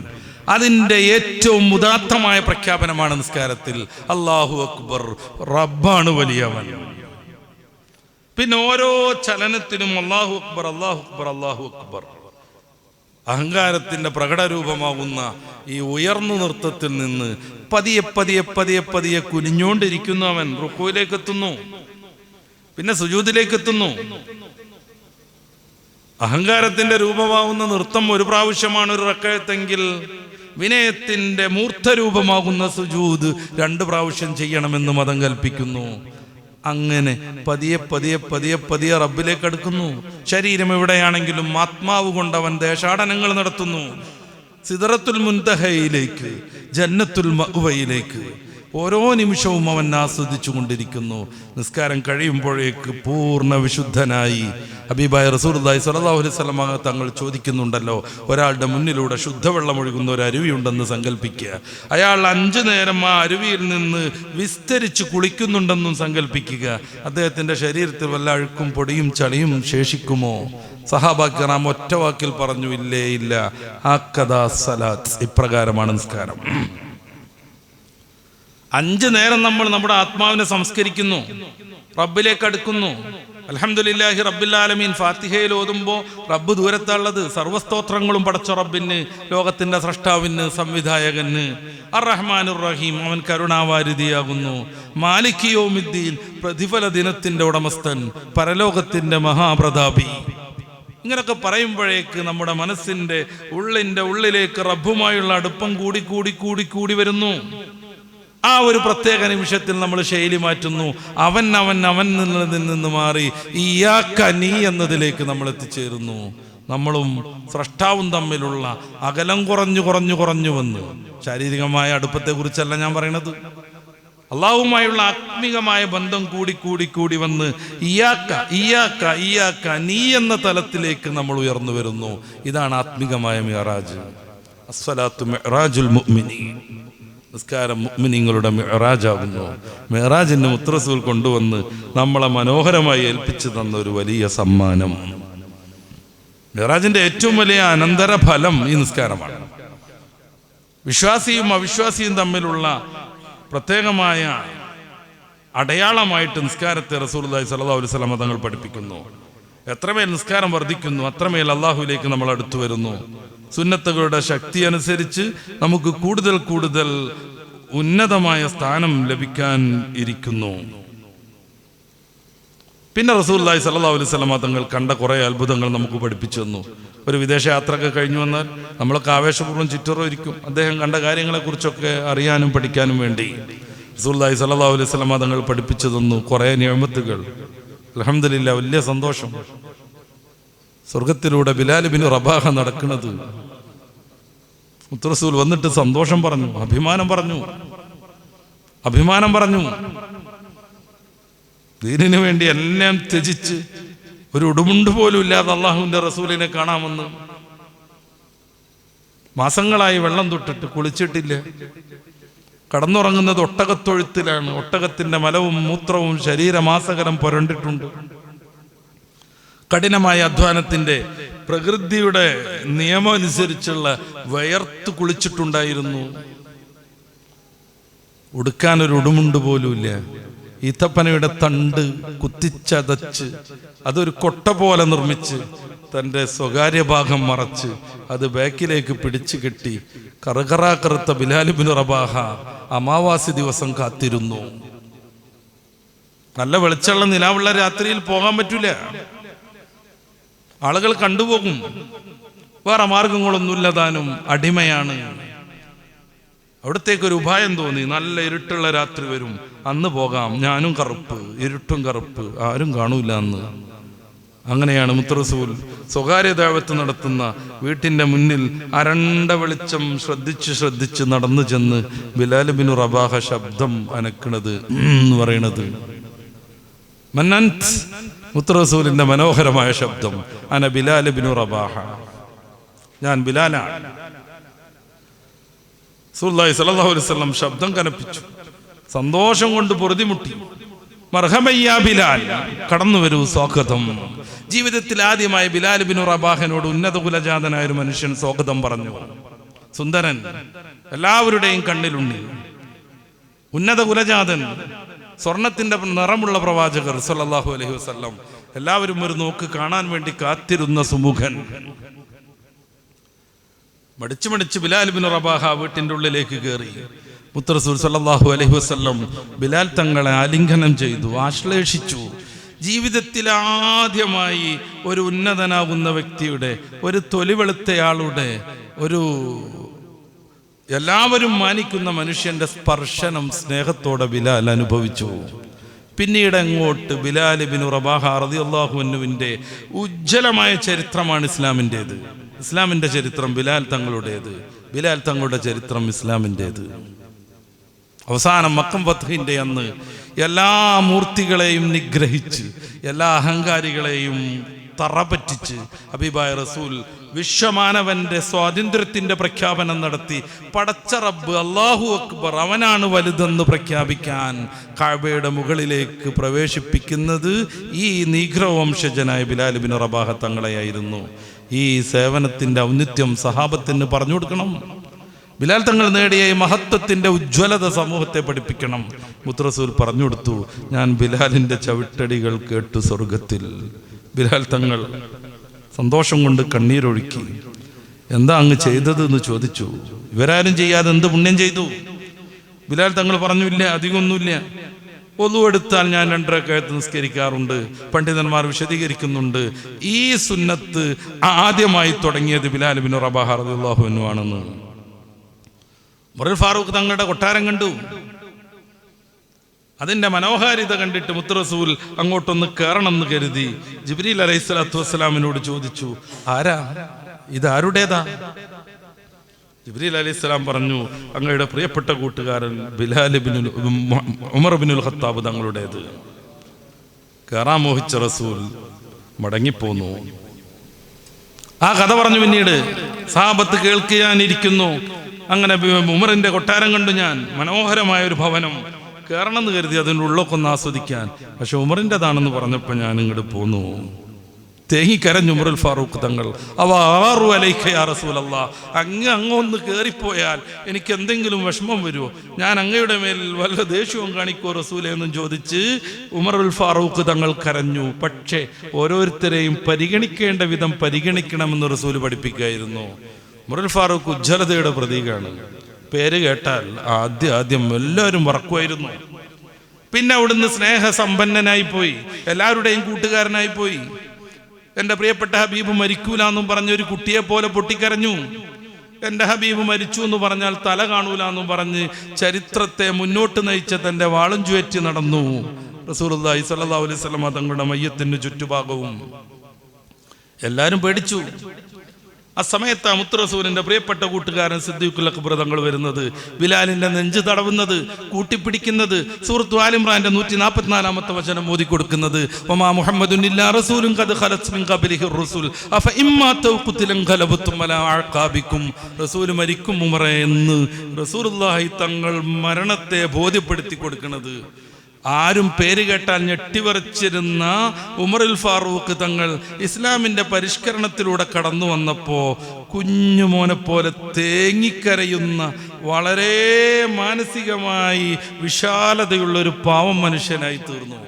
അതിൻ്റെ ഏറ്റവും ഉദാത്തമായ പ്രഖ്യാപനമാണ് നിസ്കാരത്തിൽ അല്ലാഹു അക്ബർ, റബ്ബാണ് വലിയവൻ. പിന്നെ ഓരോ ചലനത്തിനും അല്ലാഹു അക്ബർ, അല്ലാഹു അക്ബർ, അല്ലാഹു അക്ബർ. അഹങ്കാരത്തിന്റെ പ്രകടരൂപമാകുന്ന ഈ ഉയർന്നു നൃത്തത്തിൽ നിന്ന് പതിയെ പതിയെ പതിയെ പതിയെ കുനിഞ്ഞുകൊണ്ടിരിക്കുന്നു. അവൻ റുക്കൂയിലേക്ക് എത്തുന്നു, പിന്നെ സുജൂദിലേക്ക് എത്തുന്നു. അഹങ്കാരത്തിന്റെ രൂപമാകുന്ന നൃത്തം ഒരു പ്രാവശ്യമാണ് ഒരു റക്അത്തെങ്കിൽ വിനയത്തിന്റെ മൂർത്തരൂപമാകുന്ന സുജൂദ് 2 പ്രാവശ്യം ചെയ്യണമെന്ന് മതം കൽപ്പിക്കുന്നു. അങ്ങനെ പതിയെ പതിയെ പതിയെ പതിയെ റബ്ബിലേക്ക് അടുക്കുന്നു. ശരീരം എവിടെയാണെങ്കിലും ആത്മാവ് കൊണ്ട് അവൻ ദേശാടനങ്ങൾ നടത്തുന്നു. സിദറത്തുൽ മുൻതഹയിലേക്ക്, ജന്നത്തുൽ മഅ്വയിലേക്ക് ഓരോ നിമിഷവും അവൻ ആസ്വദിച്ചു കൊണ്ടിരിക്കുന്നു. നിസ്കാരം കഴിയുമ്പോഴേക്ക് പൂർണ്ണ വിശുദ്ധനായി ഹബീബായ റസൂലുള്ളാഹി സ്വല്ലല്ലാഹു അലൈഹി വസല്ലം തങ്ങൾ ചോദിക്കുന്നുണ്ടല്ലോ, ഒരാളുടെ മുന്നിലൂടെ ശുദ്ധവെള്ളം ഒഴുകുന്ന ഒരു അരുവിയുണ്ടെന്ന് സങ്കല്പിക്കുക. അയാൾ 5 നേരം ആ അരുവിയിൽ നിന്ന് വിസ്തരിച്ച് കുളിക്കുന്നുണ്ടെന്നും സങ്കല്പിക്കുക. അദ്ദേഹത്തിൻ്റെ ശരീരത്തിൽ വല്ല അഴുക്കും പൊടിയും ചളിയും ശേഷിക്കുമോ? സഹാബാക്കിറാം ഒറ്റ വാക്കിൽ പറഞ്ഞു, ഇല്ലേ ഇല്ല. ഹക്കദാ സലാത്ത്, ഇപ്രകാരമാണ് നിസ്കാരം. 5 നേരം നമ്മൾ നമ്മുടെ ആത്മാവിനെ സംസ്കരിക്കുന്നു, റബ്ബിലേക്ക് അടുക്കുന്നു. അൽഹംദുലില്ലാഹി റബ്ബിൽ ആലമീൻ ഫാത്തിഹയിൽ ഓതുമ്പോൾ റബ്ബ് ദൂരത്തുള്ളത്. സർവസ്തോത്രങ്ങളും പടച്ച റബ്ബിന്, ലോകത്തിന്റെ സ്രഷ്ടാവിന്, സംവിധായകന്. അർ റഹ്മാനുർ റഹീം, അവൻ കരുണാവാരിധിയാകുന്നു. മാലിക് യൗമിദ്ദീൻ, പ്രതിഫല ദിനത്തിന്റെ ഉടമസ്ഥൻ, പരലോകത്തിന്റെ മഹാപ്രതാപി. ഇങ്ങനൊക്കെ പറയുമ്പോഴേക്ക് നമ്മുടെ മനസ്സിന്റെ ഉള്ളിലേക്ക് റബ്ബുമായുള്ള അടുപ്പം കൂടി കൂടി കൂടി കൂടി വരുന്നു. ആ ഒരു പ്രത്യേക നിമിഷത്തിൽ നമ്മൾ ശൈലി മാറ്റുന്നു. അവൻ എന്നുള്ളതിൽ നിന്ന് മാറി ഇയ്യാക്ക നീ എന്നതിലേക്ക് നമ്മൾ എത്തിച്ചേരുന്നു. നമ്മളും സ്രഷ്ടാവും തമ്മിലുള്ള അകലം കുറഞ്ഞു വന്നു. ശാരീരികമായ അടുപ്പത്തെക്കുറിച്ചല്ല ഞാൻ പറയണത്. അള്ളാഹുമായുള്ള ആത്മീകമായ ബന്ധം കൂടി വന്ന് ഇയ്യാക്ക നീ എന്ന തലത്തിലേക്ക് നമ്മൾ ഉയർന്നു വരുന്നു. ഇതാണ് ആത്മീകമായ മിഅ്റാജ്. അസ്സലാത്തു മിഅ്റാജുൽ മുഅ്മിനീൻ. നിസ്കാരം മുഅ്മിനീങ്ങളുടെ മിഅ്റാജാകുന്നു. മിഅ്റാജിന്റെ മുത്തറസൂൽ കൊണ്ടുവന്ന് നമ്മളെ മനോഹരമായി ഏൽപ്പിച്ചു തന്ന ഒരു വലിയ സമ്മാനം. മിഅ്റാജിന്റെ ഏറ്റവും വലിയ അനന്തര ഫലം ഈ നിസ്കാരമാണ്. വിശ്വാസിയും അവിശ്വാസിയും തമ്മിലുള്ള പ്രത്യേകമായ അടയാളമായിട്ട് നിസ്കാരത്തെ റസൂലുള്ളാഹി സ്വല്ലല്ലാഹു അലൈഹി വസല്ലം തങ്ങൾ പഠിപ്പിക്കുന്നു. എത്രമേൽ നിസ്കാരം വർദ്ധിക്കുന്നു അത്രമേൽ അള്ളാഹുവിലേക്ക് നമ്മൾ അടുത്തു വരുന്നു. സുന്നത്തുകളുടെ ശക്തി അനുസരിച്ച് നമുക്ക് കൂടുതൽ ഉന്നതമായ സ്ഥാനം ലഭിക്കാൻ ഇരിക്കുന്നു. പിന്നെ റസൂലുള്ളാഹി സ്വല്ലല്ലാഹു അലൈഹി വസല്ലം തങ്ങൾ കണ്ട കുറേ അത്ഭുതങ്ങൾ നമുക്ക് പഠിപ്പിച്ചു തന്നു. ഒരു വിദേശ യാത്രയൊക്കെ കഴിഞ്ഞു വന്നാൽ നമ്മളൊക്കെ ആവേശപൂർവ്വം ചുറ്ററോ ഇരിക്കും. അദ്ദേഹം കണ്ട കാര്യങ്ങളെക്കുറിച്ചൊക്കെ അറിയാനും പഠിക്കാനും വേണ്ടി റസൂലുള്ളാഹി സ്വല്ലല്ലാഹു അലൈഹി വസല്ലം തങ്ങൾ പഠിപ്പിച്ചു തന്നു കുറേ നിഅമത്തുകൾ. അൽഹംദുലില്ലാഹ്, വലിയ സന്തോഷം. സ്വർഗത്തിലൂടെ ബിലാൽ ഇബ്നു റബാഹ നടക്കുന്നത് മുത്തറസൂൽ വന്നിട്ട് സന്തോഷം പറഞ്ഞു, അഭിമാനം പറഞ്ഞു. ദീനിനു വേണ്ടി എല്ലാം ത്യജിച്ച് ഒരു ഉടുമുണ്ട് പോലും ഇല്ലാതെ അള്ളാഹുവിന്റെ റസൂലിനെ കാണാമെന്ന്. മാസങ്ങളായി വെള്ളം തൊട്ടിട്ട് കുളിച്ചിട്ടില്ല. കടന്നുറങ്ങുന്നത് ഒട്ടകത്തൊഴുത്തിലാണ്. ഒട്ടകത്തിന്റെ മലവും മൂത്രവും ശരീരമാസകലം പുരണ്ടിട്ടുണ്ട്. കഠിനമായ അധ്വാനത്തിന്റെ പ്രകൃതിയുടെ നിയമം അനുസരിച്ചുള്ള വയർത്ത് കുളിച്ചിട്ടുണ്ടായിരുന്നു. ഉടുക്കാൻ ഒരു ഉടുമുണ്ട് പോലുമില്ല. ഈത്തപ്പനയുടെ തണ്ട് കുത്തിച്ചതച്ച് അതൊരു കൊട്ട പോലെ നിർമ്മിച്ച് തൻ്റെ സ്വകാര്യ ഭാഗം മറച്ച് അത് ബാക്കിലേക്ക് പിടിച്ചു കെട്ടി കറുത്ത ബിലാൽ ഇബ്നു റബാഹ അമാവാസി ദിവസം കാത്തിരുന്നു. നല്ല വെളിച്ചമുള്ള നിലാവുള്ള രാത്രിയിൽ പോകാൻ പറ്റൂല, ആളുകൾ കണ്ടുപോകും. വേറെ മാർഗങ്ങളൊന്നുമില്ല, താനും അടിമയാണ്. അവിടത്തേക്കൊരു ഉപായം തോന്നി. നല്ല ഇരുട്ടുള്ള രാത്രി വരും, അന്ന് പോകാം. ഞാനും കറുപ്പ്, ഇരുട്ടും കറുപ്പ്, ആരും കാണൂല അന്ന്. അങ്ങനെയാണ് മുത്തറസൂൽ സ്വകാര്യ ദഅവത്ത് നടത്തുന്ന വീട്ടിന്റെ മുന്നിൽ അരണ്ട വെളിച്ചം ശ്രദ്ധിച്ച് നടന്നു ചെന്ന് ബിലാൽ ഇബ്നു റബാഹ ശബ്ദം അനക്കണത് എന്ന് പറയണത്. മന്നന്ത്, മുത്തറസൂലിന്റെ മനോഹരമായ ശബ്ദം. അന ബിലാൽ ഇബ്നു റബാഹ, ഞാൻ ബിലാലാണ്. റസൂലുള്ളാഹി സ്വല്ലല്ലാഹു അലൈഹി വസല്ലം ശബ്ദം കനപ്പിച്ചു. സന്തോഷം കൊണ്ട് പൊറുതിമുട്ടി. മർഹബൻ യാ ബിലാൽ, കടന്നു വരൂ, സ്വാഗതം. ജീവിതത്തിൽ ആദ്യമായി ബിലാൽ ഇബ്നു റബാഹിനോട് ഉന്നത കുലജാതനായ ഒരു മനുഷ്യൻ സ്വാഗതം പറഞ്ഞു. സുന്ദരൻ, എല്ലാവരുടെയും കണ്ണിലുണ്ണി, ഉന്നത കുലജാതൻ, സ്വർണത്തിന്റെ നിറമുള്ള പ്രവാചകർ സ്വല്ലല്ലാഹു അലൈഹി വസല്ലം. എല്ലാവരും ഒരു നോക്ക് കാണാൻ വേണ്ടി കാത്തിരുന്ന സുമുഖൻ. മടിച്ചു ബിലാൽ ഇബ്നു റബാഹ വീട്ടിന്റെ ഉള്ളിലേക്ക് കയറി. മുത്തറസൂൽ സ്വല്ലല്ലാഹു അലൈഹി വസല്ലം ബിലാൽ തങ്ങളെ ആലിംഗനം ചെയ്തു, ആശ്ലേഷിച്ചു. ജീവിതത്തിൽ ആദ്യമായി ഒരു ഉന്നതനാകുന്ന വ്യക്തിയുടെ, ഒരു തൊലിവെളുത്തയാളുടെ, ഒരു എല്ലാവരും മാനിക്കുന്ന മനുഷ്യന്റെ സ്പർശനം സ്നേഹത്തോടെ ബിലാൽ അനുഭവിച്ചു. പിന്നീട് അങ്ങോട്ട് ബിലാൽ ഇബ്നു റബാഹ റളിയല്ലാഹു അൻഹുവിന്റെ ഉജ്ജ്വലമായ ചരിത്രമാണ് ഇസ്ലാമിൻ്റെത്. ഇസ്ലാമിൻ്റെ ചരിത്രം ബിലാൽ തങ്ങളുടേത്, ബിലാൽ തങ്ങളുടെ ചരിത്രം ഇസ്ലാമിൻ്റേത്. അവസാനം മക്കം ഫത്ഹിൻ്റെ അന്ന് എല്ലാ മൂർത്തികളെയും നിഗ്രഹിച്ച് എല്ലാ അഹങ്കാരികളെയും തറപറ്റിച്ച് ഹബീബായ റസൂൽ വിശ്വമാനവന്റെ സ്വാതന്ത്ര്യത്തിന്റെ പ്രഖ്യാപനം നടത്തി. പടച്ച റബ്ബ് അല്ലാഹു അക്ബർ, അവനാണ് വലുതെന്ന് പ്രഖ്യാപിക്കാൻ കഅബയുടെ മുകളിലേക്ക് പ്രവേശിപ്പിക്കുന്നത് ഈ നീഗ്രവംശജനായ ബിലാൽ ഇബ്നു റബാഹ തങ്ങളെയായിരുന്നു. ഈ സേവനത്തിന്റെ ഔന്നിത്യം സഹാബത്തിന് പറഞ്ഞു കൊടുക്കണം. ബിലാൽ തങ്ങൾ നേടിയ ഈ മഹത്വത്തിന്റെ ഉജ്ജ്വലത സമൂഹത്തെ പഠിപ്പിക്കണം. മുത്തറസൂൽ പറഞ്ഞു കൊടുത്തു, ഞാൻ ബിലാലിന്റെ ചവിട്ടടികൾ കേട്ടു സ്വർഗത്തിൽ. ബിലാൽ തങ്ങൾ സന്തോഷം കൊണ്ട് കണ്ണീരൊഴുക്കി. എന്താ അങ്ങ് ചെയ്തത് എന്ന് ചോദിച്ചു. ഇവരാരും ചെയ്യാതെ എന്ത് പുണ്യം ചെയ്തു? ബിലാൽ തങ്ങൾ പറഞ്ഞു, ഇല്ല, അധികമൊന്നുമില്ല. ഒന്നു എടുത്താൽ ഞാൻ 2 റക്അത്ത് നിസ്കരിക്കാറുണ്ട്. പണ്ഡിതന്മാർ വിശദീകരിക്കുന്നുണ്ട്, ഈ സുന്നത്ത് ആദ്യമായി തുടങ്ങിയത് ബിലാൽ ഇബ്നു റബാഹ റളിയല്ലാഹു അൻഹു ആണെന്ന്. ഉമറുൽ ഫാറൂഖ് തങ്ങളുടെ കൊട്ടാരം കണ്ടു. അതിന്റെ മനോഹാരിത കണ്ടിട്ട് മുത്തറസൂൽ അങ്ങോട്ടൊന്ന് കയറണമെന്ന് കരുതി ജിബ്രീൽ അലൈഹിസ്സലാത്തു വസ്സലാമിനോട് ചോദിച്ചു, ആരാ ഇതാരുടേതാ? ജിബ്രീൽ അലൈഹിസ്സലാം പറഞ്ഞു, അങ്ങയുടെ പ്രിയപ്പെട്ട കൂട്ടുകാരൻ ബിലാൽ ഇബ്നുൽ ഉമർ ഇബ്നുൽ ഖത്താബ് തങ്ങളുടേത്. കയറാൻ മോഹിച്ച റസൂൽ മടങ്ങിപ്പോന്നു. ആ കഥ പറഞ്ഞു. പിന്നീട് സഹാബത്ത് കേൾക്കാനിരിക്കുന്നു. അങ്ങനെ ഉമറിന്റെ കൊട്ടാരം കണ്ടു ഞാൻ, മനോഹരമായ ഒരു ഭവനം. കയറണമെന്ന് കരുതി അതിൻ്റെ ഉള്ളൊക്കെ ഒന്ന് ആസ്വദിക്കാൻ. പക്ഷെ ഉമറിൻ്റെതാണെന്ന് പറഞ്ഞപ്പോൾ ഞാൻ ഇങ്ങോട്ട് പോന്നു. തേങ്ങിക്കരഞ്ഞു ഉമറുൽ ഫാറൂഖ് തങ്ങൾ. അവാറു അലൈക യാ റസൂലല്ലാഹ്, അങ്ങൊന്ന് കയറിപ്പോയാൽ എനിക്ക് എന്തെങ്കിലും വിഷമം വരുമോ? ഞാൻ അങ്ങയുടെ മേൽ വല്ല ദേഷ്യവും കാണിക്കോ റസൂലേ എന്നും ചോദിച്ച് ഉമറുൽ ഫാറൂഖ് തങ്ങൾ കരഞ്ഞു. പക്ഷേ ഓരോരുത്തരെയും പരിഗണിക്കേണ്ട വിധം പരിഗണിക്കണമെന്ന് റസൂൽ പഠിപ്പിക്കുകയായിരുന്നു. ഉമറുൽ ഫാറൂഖ് ഉജ്ജ്വലതയുടെ പ്രതീകമാണ്. പേര് കേട്ടാൽ ആദ്യം എല്ലാവരും മറക്കുമായിരുന്നു. പിന്നെ അവിടുന്ന് സ്നേഹസമ്പന്നനായി പോയി, എല്ലാവരുടെയും കൂട്ടുകാരനായി പോയി. എൻ്റെ പ്രിയപ്പെട്ട ഹബീബ് മരിക്കൂല എന്നും പറഞ്ഞൊരു കുട്ടിയെ പോലെ പൊട്ടിക്കരഞ്ഞു. എൻ്റെ ഹബീബ് മരിച്ചു എന്ന് പറഞ്ഞാൽ തല കാണൂല എന്നും പറഞ്ഞ് ചരിത്രത്തെ മുന്നോട്ട് നയിച്ച തൻ്റെ വാളും ചുഴറ്റി നടന്നു റസൂലുള്ളാഹി സ്വല്ലല്ലാഹു അലൈഹി വസല്ലം തങ്ങളുടെ മയ്യത്തിന് ചുറ്റുഭാഗവും. എല്ലാവരും പേടിച്ചു. ആ സമയത്ത് മുത്തുറസൂലിന്റെ പ്രിയപ്പെട്ട കൂട്ടുകാരൻ സിദ്ദീഖുൽ അക്ബർ തങ്ങൾ വരുന്നത്, ബിലാലിന്റെ നെഞ്ച് തടവുന്നത്, കൂട്ടിപ്പിടിക്കുന്നത്, സൂറത്ത് ആൽ ഇംറാന്റെ 144 വചനം ഓതി കൊടുക്കുന്നത്, വമാ മുഹമ്മദുൻ ഇല്ലാ റസൂലുൻ ഖദ് ഖലത് മിൻ ഖബ്ലിഹി റസൂൽ അഫ ഇമ്മാ തൗഖുതിലൻ ഖലബതും അലാ അഖാബിക്കും. റസൂൽ മരിക്കും ഉമറേ എന്ന് റസൂലുള്ളാഹി തങ്ങൾ മരണത്തെ ബോധ്യപ്പെടുത്തി കൊടുക്കുന്നത്. ആരും പേര് കേട്ടാൽ ഞെട്ടിവരച്ചിരുന്ന ഉമറുൽ ഫാറൂഖ് തങ്ങൾ ഇസ്ലാമിൻ്റെ പരിഷ്കരണത്തിലൂടെ കടന്നു വന്നപ്പോൾ കുഞ്ഞുമോനെ പോലെ തേങ്ങിക്കരയുന്ന വളരെ മാനസികമായി വിശാലതയുള്ളൊരു പാവം മനുഷ്യനായി തീർന്നു.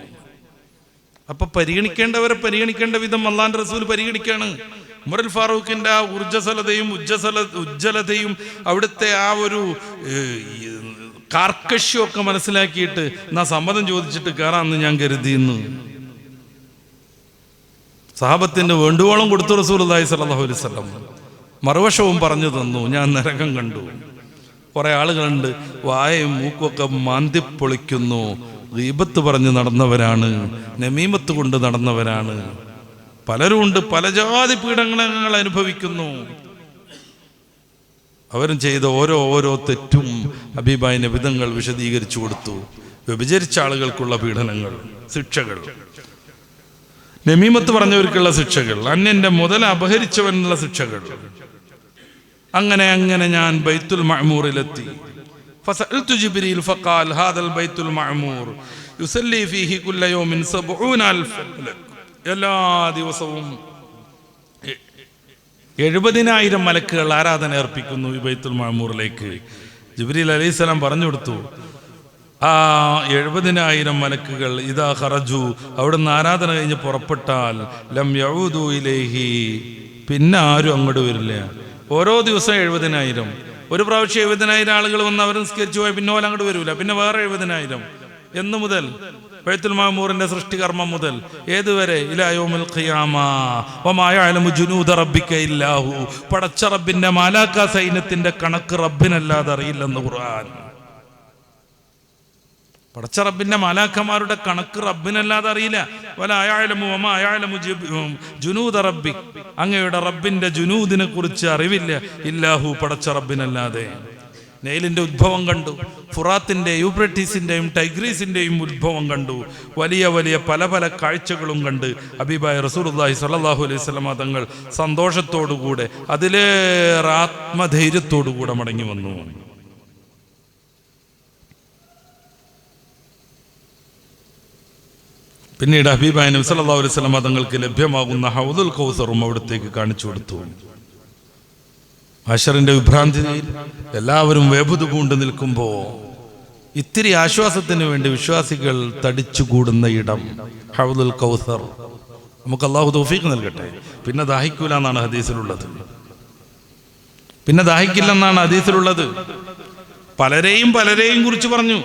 അപ്പൊ പരിഗണിക്കേണ്ടവരെ പരിഗണിക്കേണ്ട വിധം അല്ലാഹുവിന്റെ റസൂൽ പരിഗണിക്കാണ്. ഉമറുൽ ഫാറൂഖിന്റെ ആ ഊർജ്ജസ്വലതയും ഉജ്ജ്വലതയും അവിടുത്തെ ആ ഒരു കാർക്കശ്യമൊക്കെ മനസ്സിലാക്കിയിട്ട് എന്നാ സമ്മതം ചോദിച്ചിട്ട് കയറാമെന്ന് ഞാൻ കരുതിയെന്ന് സഹാബത്തിന്റെ വേണ്ടുവോളം കൊടുത്തു റസൂലുള്ളാഹി സ്വല്ലല്ലാഹു അലൈഹി വസല്ലം. മറുവശവും പറഞ്ഞു തന്നു, ഞാൻ നരകം കണ്ടു. കുറെ ആളുകളുണ്ട് വായയും മൂക്കൊക്കെ മാന്തിപ്പൊളിക്കുന്നു, ഗീബത്ത് പറഞ്ഞ് നടന്നവരാണ്, നമീമത്ത് കൊണ്ട് നടന്നവരാണ്. പലരും ഉണ്ട്, പല ജാതി പീഡനങ്ങൾ അനുഭവിക്കുന്നു. അവരും ചെയ്ത ഓരോ തെറ്റും ഹബീബായ നബിതങ്ങൾ വിശദീകരിച്ചു കൊടുത്തു. വ്യഭിചരിച്ച ആളുകൾക്കുള്ള പീഡനങ്ങൾ, ശിക്ഷകൾ, നമീമത്ത് പറഞ്ഞവർക്കുള്ള ശിക്ഷകൾ, അന്യന്റെ മുതൽ അപഹരിച്ചവനുള്ള ശിക്ഷകൾ. അങ്ങനെ ഞാൻ ബൈത്തുൽ മഅ്മൂറിലെത്തി. ഫസഅൽതു ജിബ്രീൽ ഫഖാൽ ഹാദൽ ബൈത്തുൽ മഅ്മൂർ യുസല്ലി ഫീഹി കുല്ല യൗമിൻ 70,000 മലക്. എല്ലാ ദിവസവും 70,000 മലക്കുകൾ ആരാധന അർപ്പിക്കുന്നു ഈ ബൈത്തുൽ മഅ്മൂറിലേക്ക്. ജിബ്രീൽ അലൈഹിസ്സലാം പറഞ്ഞു കൊടുത്തു, ആ 70,000 മലക്കുകൾ ഇദാ ഖറജു, അവിടുന്ന് ആരാധന കഴിഞ്ഞ് പുറപ്പെട്ടാൽ ലം യഊദു ഇലൈഹി, പിന്നെ ആരും അങ്ങോട്ട് വരില്ല. ഓരോ ദിവസവും 70,000. ഒരു പ്രാവശ്യം 70,000 ആളുകൾ വന്ന് അവർ നിസ്കരിച്ചു പോയി, പിന്നെ ഓല അങ്ങോട്ട് വരൂല. പിന്നെ വേറെ 70,000. എന്ന് മുതൽ? ബൈത്തുൽ മഅ്മൂറിന്റെ സൃഷ്ടികർമ്മം മുതൽ ഏതുവരെ? ഇലാ യൗമിൽ ഖിയാമ വമാ യഅലമു ജുനൂദ റബ്ബിക ഇല്ലാഹു. പടച്ച റബ്ബിന്റെ മാലാഖ സൈന്യത്തിന്റെ കണക്ക് റബ്ബിനല്ലാതെ അറിയില്ലെന്ന് ഖുർആൻ. പടച്ച റബ്ബിന്റെ മാലാഖമാരുടെ കണക്ക് റബ്ബിനല്ലാതെ അറിയില്ല. വലാ യഅലമു വമാ യഅലമു ജുനൂദ റബ്ബിക്, അങ്ങയുടെ റബ്ബിന്റെ ജുനൂദിനെ കുറിച്ച് അറിവില്ല ഇല്ലാഹു, പടച്ച റബ്ബിനല്ലാതെ. നൈലിന്റെ ഉദ്ഭവം കണ്ടു, ഫുറാത്തിന്റെ യൂഫ്രട്ടീസിന്റെയും ടൈഗ്രീസിന്റെയും ഉദ്ഭവം കണ്ടു, വലിയ വലിയ പല പല കാഴ്ചകളും കണ്ട് ഹബീബായ റസൂലുള്ളാഹി സ്വല്ലല്ലാഹു അലൈഹി വസല്ലമ തങ്ങൾ സന്തോഷത്തോടുകൂടെ അതിലേറെ ആത്മധൈര്യത്തോടുകൂടെ മടങ്ങി വന്നു. പിന്നീട് ഹബീബായ നബി സല്ലല്ലാഹു അലൈഹി വസല്ലമ തങ്ങൾക്ക് ലഭ്യമാകുന്ന ഹൗദുൽ കൗസറും അവിടത്തേക്ക് കാണിച്ചു കൊടുത്തു. ഹശറിന്റെ വിഭ്രാന്തിയിൽ എല്ലാവരും വേപുത് പൂണ്ട് നിൽക്കുമ്പോൾ ഇത്തിരി ആശ്വാസത്തിന് വേണ്ടി വിശ്വാസികൾ തടിച്ചുകൂടുന്ന ഇടം ഹൗദുൽ കൗസർ. നമുക്ക് അല്ലാഹു തൗഫീഖ് നൽകട്ടെ. പിന്നെ ദാഹിക്കൂല എന്നാണ് ഹദീസിലുള്ളത്. പിന്നെ ദാഹിക്കില്ലെന്നാണ് ഹദീസിലുള്ളത്. പലരെയും കുറിച്ച് പറഞ്ഞു.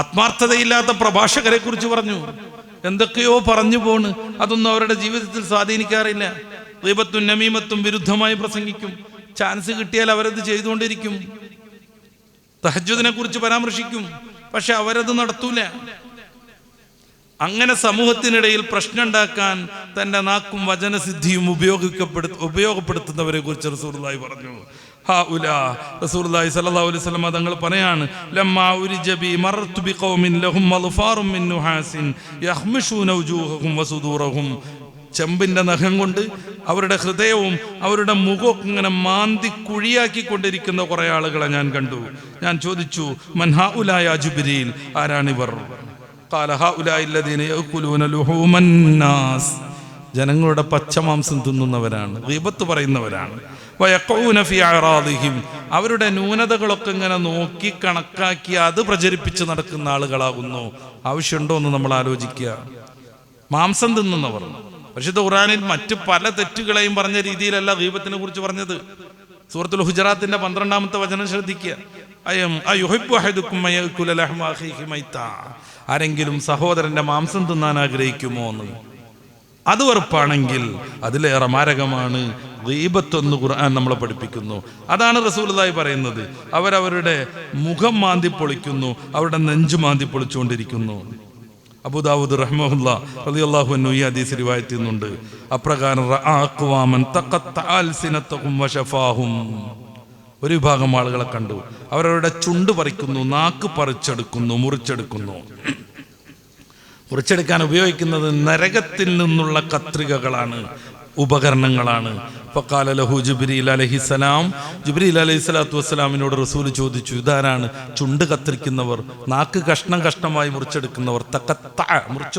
ആത്മാർത്ഥതയില്ലാത്ത പ്രഭാഷകരെ കുറിച്ച് പറഞ്ഞു. എന്തൊക്കെയോ പറഞ്ഞു പോണ്. അതൊന്നും അവരുടെ ജീവിതത്തിൽ സ്വാധീനിക്കാറില്ല. ഗീബത്തും നമീമത്തും വിരുദ്ധമായി പ്രസംഗിക്കും. ചാൻസ് കിട്ടിയാൽ അവരത് ചെയ്തുകൊണ്ടിരിക്കും. തഹജ്ജുദിനെ കുറിച്ച് പരാമർശിക്കും. പക്ഷെ അവരത് നടത്തൂല. അങ്ങനെ സമൂഹത്തിനിടയിൽ പ്രശ്നം ഉണ്ടാക്കാൻ തന്റെ നാക്കും വചനസിദ്ധിയും ഉപയോഗപ്പെടുത്തുന്നവരെ കുറിച്ച് റസൂലുള്ളാഹി പറഞ്ഞു. റസൂലുള്ളാഹി സ്വല്ലല്ലാഹു അലൈഹി വസല്ലം തങ്ങൾ പറയാണ്, ലമ്മാ ഉരിജ ബി മർതു ബിഖൗമിൻ ലഹും മൽഫാറും മിൻ നുഹാസിൻ യഖ്മിഷൂന വജൂഹഹും വസുദൂറഹും. ചെമ്പിന്റെ നഖം കൊണ്ട് അവരുടെ ഹൃദയവും അവരുടെ മുഖവും ഇങ്ങനെ മാന്തി കുഴിയാക്കിക്കൊണ്ടിരിക്കുന്ന കുറെ ആളുകളെ ഞാൻ കണ്ടു. ഞാൻ ചോദിച്ചു, മൻ ഹൗലാ യാ ജിബ്രീൽ, ആരാണിവർ? ഖാല ഹൗലാ അല്ലദീന യഅകുലൂന ലുഹൂമൻ നാസ്, ജനങ്ങളുടെ പച്ചമാംസം തിന്നുന്നവരാണ്, ഗീബത്ത് പറയുന്നവരാണ്. വയഖൂന ഫീ അറാദിഹിം, അവരുടെ ന്യൂനതകളൊക്കെ ഇങ്ങനെ നോക്കി കണക്കാക്കി അത് പ്രചരിപ്പിച്ച് നടക്കുന്ന ആളുകളാകുന്നു. ആവശ്യമുണ്ടോ എന്ന് നമ്മൾ ആലോചിക്കുക. മാംസം തിന്നുന്നവർ. പരിശുദ്ധ ഖുർആനിൽ മറ്റ് പല തെറ്റുകളെയും പറഞ്ഞ രീതിയിലല്ല ഗീബത്തിനെ കുറിച്ച് പറഞ്ഞത്. സൂറത്തുൽ ഹുജറാത്തിന്റെ 12-ാമത്തെ വചനം ശ്രദ്ധിക്കുക. ആരെങ്കിലും സഹോദരന്റെ മാംസം തിന്നാൻ ആഗ്രഹിക്കുമോ എന്ന്. അത് വെറുപ്പാണെങ്കിൽ അതിലേറെ മാരകമാണ് ഗീബത്ത് എന്ന് ഖുർആൻ നമ്മളെ പഠിപ്പിക്കുന്നു. അതാണ് റസൂലുള്ളാഹി പറയുന്നത്. അവരവരുടെ മുഖം മാന്തി പൊളിക്കുന്നു, അവരുടെ നെഞ്ചു മാന്തി പൊളിച്ചുകൊണ്ടിരിക്കുന്നു. അബൂദാവൂദ് റഹ്മഹുല്ലാഹ് റളിയല്ലാഹു അൻഹു ഈ ഹദീസ് റിവായത്ത് ചെയ്യുന്നുണ്ട്. അപ്രകാരം റഅഖ്വാമൻ തഖത്തഅ അൽസിനതഹും വശഫാഹും, ഒരു വിഭാഗം ആളുകളെ കണ്ടു, അവരവരുടെ ചുണ്ട് പറിക്കുന്നു, നാക്ക് പറിച്ചെടുക്കുന്നു, മുറിച്ചെടുക്കുന്നു. മുറിച്ചെടുക്കാൻ ഉപയോഗിക്കുന്നത് നരകത്തിൽ നിന്നുള്ള കത്രികകളാണ്, ഉപകരണങ്ങളാണ്. ഫഖാല ലഹു ജിബ്രീൽ അലൈഹിസ്സലാം, ജിബ്രീൽ അലൈഹിസ്സലാത്തു വസ്സലാമിനോട് റസൂൽ ചോദിച്ചു, ഇതാരാണ് ചുണ്ട് കത്തിരിക്കുന്നവർ, നാക്ക് കഷ്ണം കഷ്ണമായി മുറിച്ചെടുക്കുന്നവർ?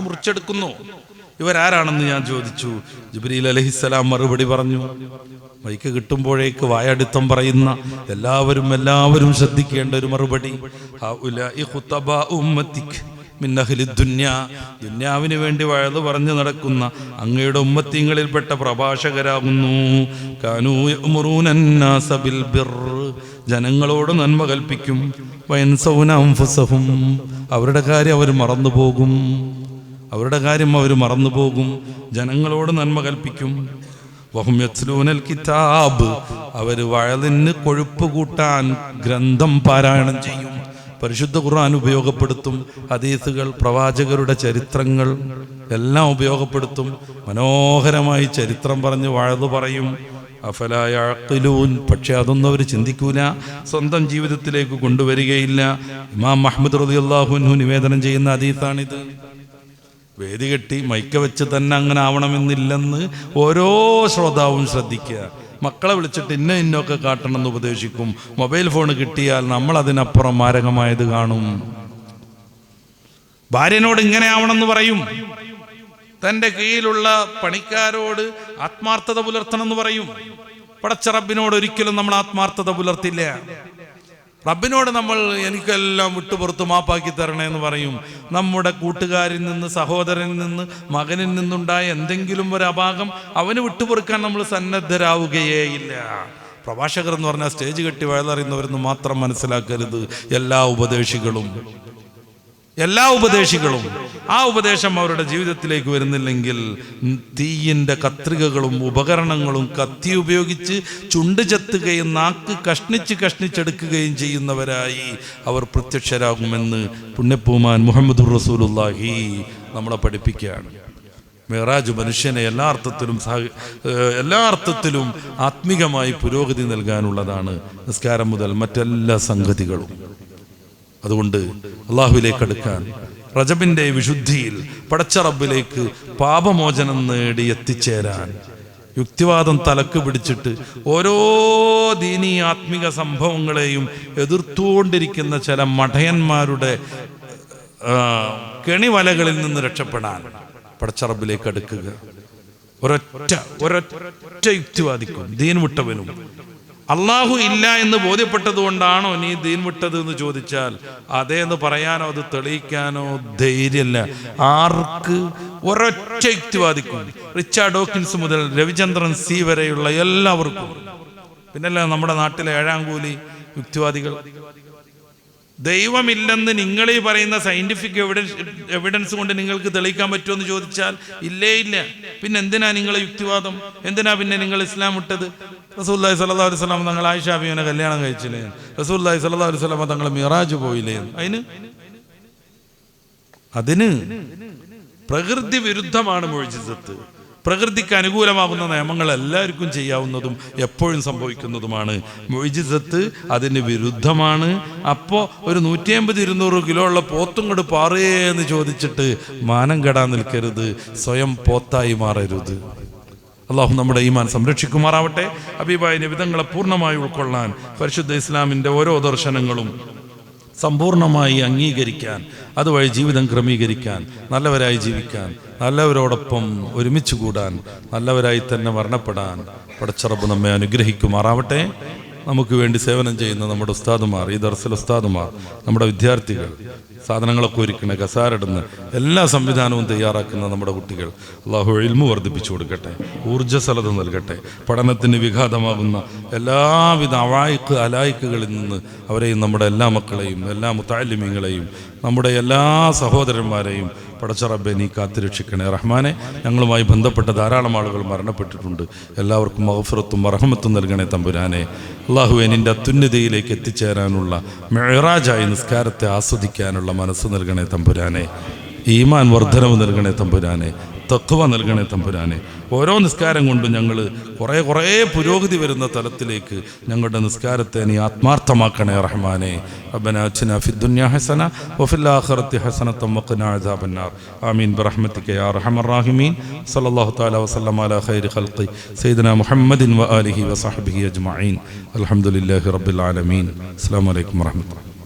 മുറിച്ചെടുക്കുന്നു, ഇവരാരാണെന്ന് ഞാൻ ചോദിച്ചു. ജിബ്രീൽ അലൈഹിസ്സലാം മറുപടി പറഞ്ഞു. മൈക്ക് കിട്ടുമ്പോഴേക്ക് വായടുത്തം പറയുന്ന എല്ലാവരും ശ്രദ്ധിക്കേണ്ട ഒരു മറുപടി. ഹൗലാഇ ഖുതബാ ഉമ്മത്തിക് മിൻ അഹ്ലി ദുനിയ, ദുനിയാവിന് വേണ്ടി വഅദ് പറഞ്ഞു നടക്കുന്ന അങ്ങയുടെ ഉമ്മത്തിങ്ങളിൽപ്പെട്ട പ്രഭാഷകരാകുന്നു. കാനൂ യഅ്മുറൂന അന്നാസ ബിൽ ബിർ, ജനങ്ങളോട് നന്മ കൽപ്പിക്കും. വയൻസൗന അൻഫുസഹും, അവരുടെ കാര്യം അവർ മറന്നുപോകും. ജനങ്ങളോട് നന്മ കൽപ്പിക്കും. വഹും യത്ലൂനൽ കിതാബ്, അവർ വഅദിന് കൊഴുപ്പ് കൂട്ടാൻ ഗ്രന്ഥം പാരായണം ചെയ്യും. പരിശുദ്ധ ഖുർആൻ ഉപയോഗപ്പെടുത്തും, ഹദീസുകൾ, പ്രവാചകരുടെ ചരിത്രങ്ങൾ എല്ലാം ഉപയോഗപ്പെടുത്തും. മനോഹരമായി ചരിത്രം പറഞ്ഞ് വഅദ് പറയും. അഫലാ യഅഖിലൂൻ, പക്ഷെ അതൊന്നും അവർ ചിന്തിക്കൂല, സ്വന്തം ജീവിതത്തിലേക്ക് കൊണ്ടുവരികയില്ല. ഇമാം അഹ്മദ് റളിയല്ലാഹു അൻഹു നിവേദനം ചെയ്യുന്ന ഹദീസാണിത്. വേദി കെട്ടി മൈക്ക വെച്ച് തന്നെ അങ്ങനെ ആവണമെന്നില്ലെന്ന് ഓരോ ശ്രോതാവും ശ്രദ്ധിക്കുക. മക്കളെ വിളിച്ചിട്ട് ഇന്നൊക്കെ കാട്ടണം എന്ന് ഉപദേശിക്കും. മൊബൈൽ ഫോൺ കിട്ടിയാൽ നമ്മൾ അതിനപ്പുറം മാരകമായത് കാണും. ഭാര്യനോട് ഇങ്ങനെ ആവണമെന്ന് പറയും. തൻ്റെ കീഴിലുള്ള പണിക്കാരോട് ആത്മാർത്ഥത പുലർത്തണം എന്ന് പറയും. പടച്ച റബ്ബിനോട് ഒരിക്കലും നമ്മൾ ആത്മാർത്ഥത പുലർത്തില്ല. റബ്ബിനോട് നമ്മൾ എനിക്കെല്ലാം വിട്ടുപുറത്ത് മാപ്പാക്കി തരണേ എന്ന് പറയും. നമ്മുടെ കൂട്ടുകാരിൽ നിന്ന്, സഹോദരനിൽ നിന്ന്, മകനിൽ നിന്നുണ്ടായ എന്തെങ്കിലും ഒരു അപാകം അവന് വിട്ടുപൊറുക്കാൻ നമ്മൾ സന്നദ്ധരാവുകയേയില്ല. പ്രഭാഷകർ എന്ന് പറഞ്ഞാൽ സ്റ്റേജ് കെട്ടി വയലറിയുന്നവരെന്ന് മാത്രം മനസ്സിലാക്കരുത്. എല്ലാ ഉപദേശികളും എല്ലാ ഉപദേശികളും ആ ഉപദേശം അവരുടെ ജീവിതത്തിലേക്ക് വരുന്നില്ലെങ്കിൽ തീയിൻ്റെ കത്രികകളും ഉപകരണങ്ങളും കത്തി ഉപയോഗിച്ച് ചുണ്ട് ചെത്തുകയും നാക്ക് കഷ്ണിച്ചെടുക്കുകയും ചെയ്യുന്നവരായി അവർ പ്രത്യക്ഷരാകുമെന്ന് പുണ്യപ്പൂമാൻ മുഹമ്മദുർ റസൂലുള്ളാഹി നമ്മളെ പഠിപ്പിക്കുകയാണ്. മിഅ്റാജ് മനുഷ്യനെ എല്ലാ അർത്ഥത്തിലും ആത്മീകമായി പുരോഗതി നൽകാനുള്ളതാണ്, നിസ്കാരം മുതൽ മറ്റെല്ലാ സംഗതികളും. അതുകൊണ്ട് അള്ളാഹുവിലേക്ക് അടുക്കാൻ, റജബിന്റെ വിശുദ്ധിയിൽ പടച്ച റബ്ബിലേക്ക് പാപമോചനം നേടി എത്തിച്ചേരാൻ, യുക്തിവാദം തലക്ക് പിടിച്ചിട്ട് ഓരോ ദീനീ ആത്മിക സംഭവങ്ങളെയും എതിർത്തുകൊണ്ടിരിക്കുന്ന ചില മഠയന്മാരുടെ കെണിവലകളിൽ നിന്ന് രക്ഷപ്പെടാൻ പടച്ച റബ്ബിലേക്ക് അടുക്കുക. ഒരൊറ്റ യുക്തിവാദിക്കും ദീൻ വിട്ടവനും അള്ളാഹു ഇല്ല എന്ന് ബോധ്യപ്പെട്ടത് കൊണ്ടാണോ നീ ദീൻ വിട്ടത് എന്ന് ചോദിച്ചാൽ അതേ എന്ന് പറയാനോ അത് തെളിയിക്കാനോ ധൈര്യമില്ല. ആർക്ക്? ഒരൊറ്റ യുക്തിവാദിക്കും. റിച്ചാർഡ് ഡോക്കിൻസ് മുതൽ രവിചന്ദ്രൻ സി വരെയുള്ള എല്ലാവർക്കും. പിന്നല്ല നമ്മുടെ നാട്ടിലെ ഏഴാംകൂലി യുക്തിവാദികൾ. ദൈവമില്ലെന്ന് നിങ്ങൾ ഈ പറയുന്ന സയന്റിഫിക് എവിഡൻസ് കൊണ്ട് നിങ്ങൾക്ക് തെളിയിക്കാൻ പറ്റുമോ എന്ന് ചോദിച്ചാൽ ഇല്ലേ ഇല്ല. പിന്നെ എന്തിനാ നിങ്ങൾ യുക്തിവാദം? എന്തിനാ പിന്നെ നിങ്ങൾ ഇസ്ലാം വിട്ടത്? റസൂലുള്ളാഹി സ്വല്ലല്ലാഹു അലൈഹി വസല്ലം തങ്ങൾ ആയിഷ ബീവിനെ കല്യാണം കഴിച്ചില്ലേ? റസൂലുള്ളാഹി സ്വല്ലല്ലാഹു അലൈഹി വസല്ലം തങ്ങൾ മിഅ്റാജ് പോയില്ലേ? അതിന് പ്രകൃതി വിരുദ്ധമാണ് മുഅ്ജിസത്ത്. പ്രകൃതിക്ക് അനുകൂലമാകുന്ന നിയമങ്ങൾ എല്ലാവർക്കും ചെയ്യാവുന്നതും എപ്പോഴും സംഭവിക്കുന്നതുമാണ്. മുഅ്ജിസത്ത് അതിന് വിരുദ്ധമാണ്. അപ്പോൾ ഒരു 150-200 കിലോ ഉള്ള പോത്തും കൂടെ പാറേ എന്ന് ചോദിച്ചിട്ട് മാനം കെടാൻ നിൽക്കരുത്, സ്വയം പോത്തായി മാറരുത്. അള്ളാഹു നമ്മുടെ ഈമാൻ സംരക്ഷിക്കുമാറാവട്ടെ. ഹബീബായ നബിതങ്ങളെ പൂർണ്ണമായി ഉൾക്കൊള്ളാൻ, പരിശുദ്ധ ഇസ്ലാമിൻ്റെ ഓരോ ദർശനങ്ങളും സമ്പൂർണമായി അംഗീകരിക്കാൻ, അതുവഴി ജീവിതം ക്രമീകരിക്കാൻ, നല്ലവരായി ജീവിക്കാൻ, നല്ലവരോടൊപ്പം ഒരുമിച്ച് കൂടാൻ, നല്ലവരായി തന്നെ മരണപ്പെടാൻ പടച്ച റബ്ബ് നമ്മെ അനുഗ്രഹിക്കുമാറാവട്ടെ. നമുക്ക് വേണ്ടി സേവനം ചെയ്യുന്ന നമ്മുടെ ഉസ്താദുമാർ, ഈ ദർസിലെ ഉസ്താദുമാർ, നമ്മുടെ വിദ്യാർത്ഥികൾ, സാധനങ്ങളൊക്കെ ഒരുക്കണ, കസാരടുന്ന എല്ലാ സംവിധാനവും തയ്യാറാക്കുന്ന നമ്മുടെ കുട്ടികൾ, അള്ളാഹു ഇൽമു വർദ്ധിപ്പിച്ചു കൊടുക്കട്ടെ, ഊർജ്ജസ്വലത നൽകട്ടെ. പഠനത്തിന് വിഘാതമാകുന്ന എല്ലാവിധ അലായിക്കുകളിൽ നിന്ന് അവരെയും നമ്മുടെ എല്ലാ മക്കളെയും എല്ലാ മുത്തഅല്ലിമീങ്ങളെയും നമ്മുടെ എല്ലാ സഹോദരന്മാരെയും പടച്ച റബ്ബേ നീ കാത്തുരക്ഷിക്കണേ റഹ്മാനെ. ഞങ്ങളുമായി ബന്ധപ്പെട്ട ധാരാളം ആളുകൾ മരണപ്പെട്ടിട്ടുണ്ട്. എല്ലാവർക്കും മഗ്ഫിറത്തും റഹ്മത്തും നൽകണേ തമ്പുരാനെ. അല്ലാഹുവേ, നിൻ്റെ അത്യുന്നതയിലേക്ക് എത്തിച്ചേരാനുള്ള മിഅ്റാജായി നിസ്കാരത്തെ ആസ്വദിക്കാനുള്ള മനസ്സ് നൽകണേ തമ്പുരാനെ. ഈമാൻ വർദ്ധനവ് നൽകണേ തമ്പുരാനെ. തഖ്വ നൽകണേ തമ്പുരാനെ. ഓരോ നിസ്കാരം കൊണ്ടും ഞങ്ങൾ കുറേ പുരോഗതി വരുന്ന തലത്തിലേക്ക് ഞങ്ങളുടെ നിസ്കാരത്തെ നീ ആത്മാർത്ഥമാക്കണേ റഹ്മാനെ. റബ്ബനാ ആതിനാ ഫിദ്ദുനിയാ ഹസന വഫിൽ ആഖിറതി ഹസനത വഖിനാ അദാബന്നാർ. ആമീൻ ബിറഹ്മതിക യാ അർഹമർ റഹീമീൻ. സല്ലല്ലാഹു തആല വസല്ലമ അലാ ഖൈരി ഖൽഖി സയ്യിദിനാ മുഹമ്മദിൻ വആലിഹി വസഹ്ബിഹി അജ്മഈൻ. അൽഹംദുലില്ലാഹി റബ്ബിൽ ആലമീൻ. അസ്സലാമു അലൈക്കും വറഹ്മത്തുള്ളാഹി.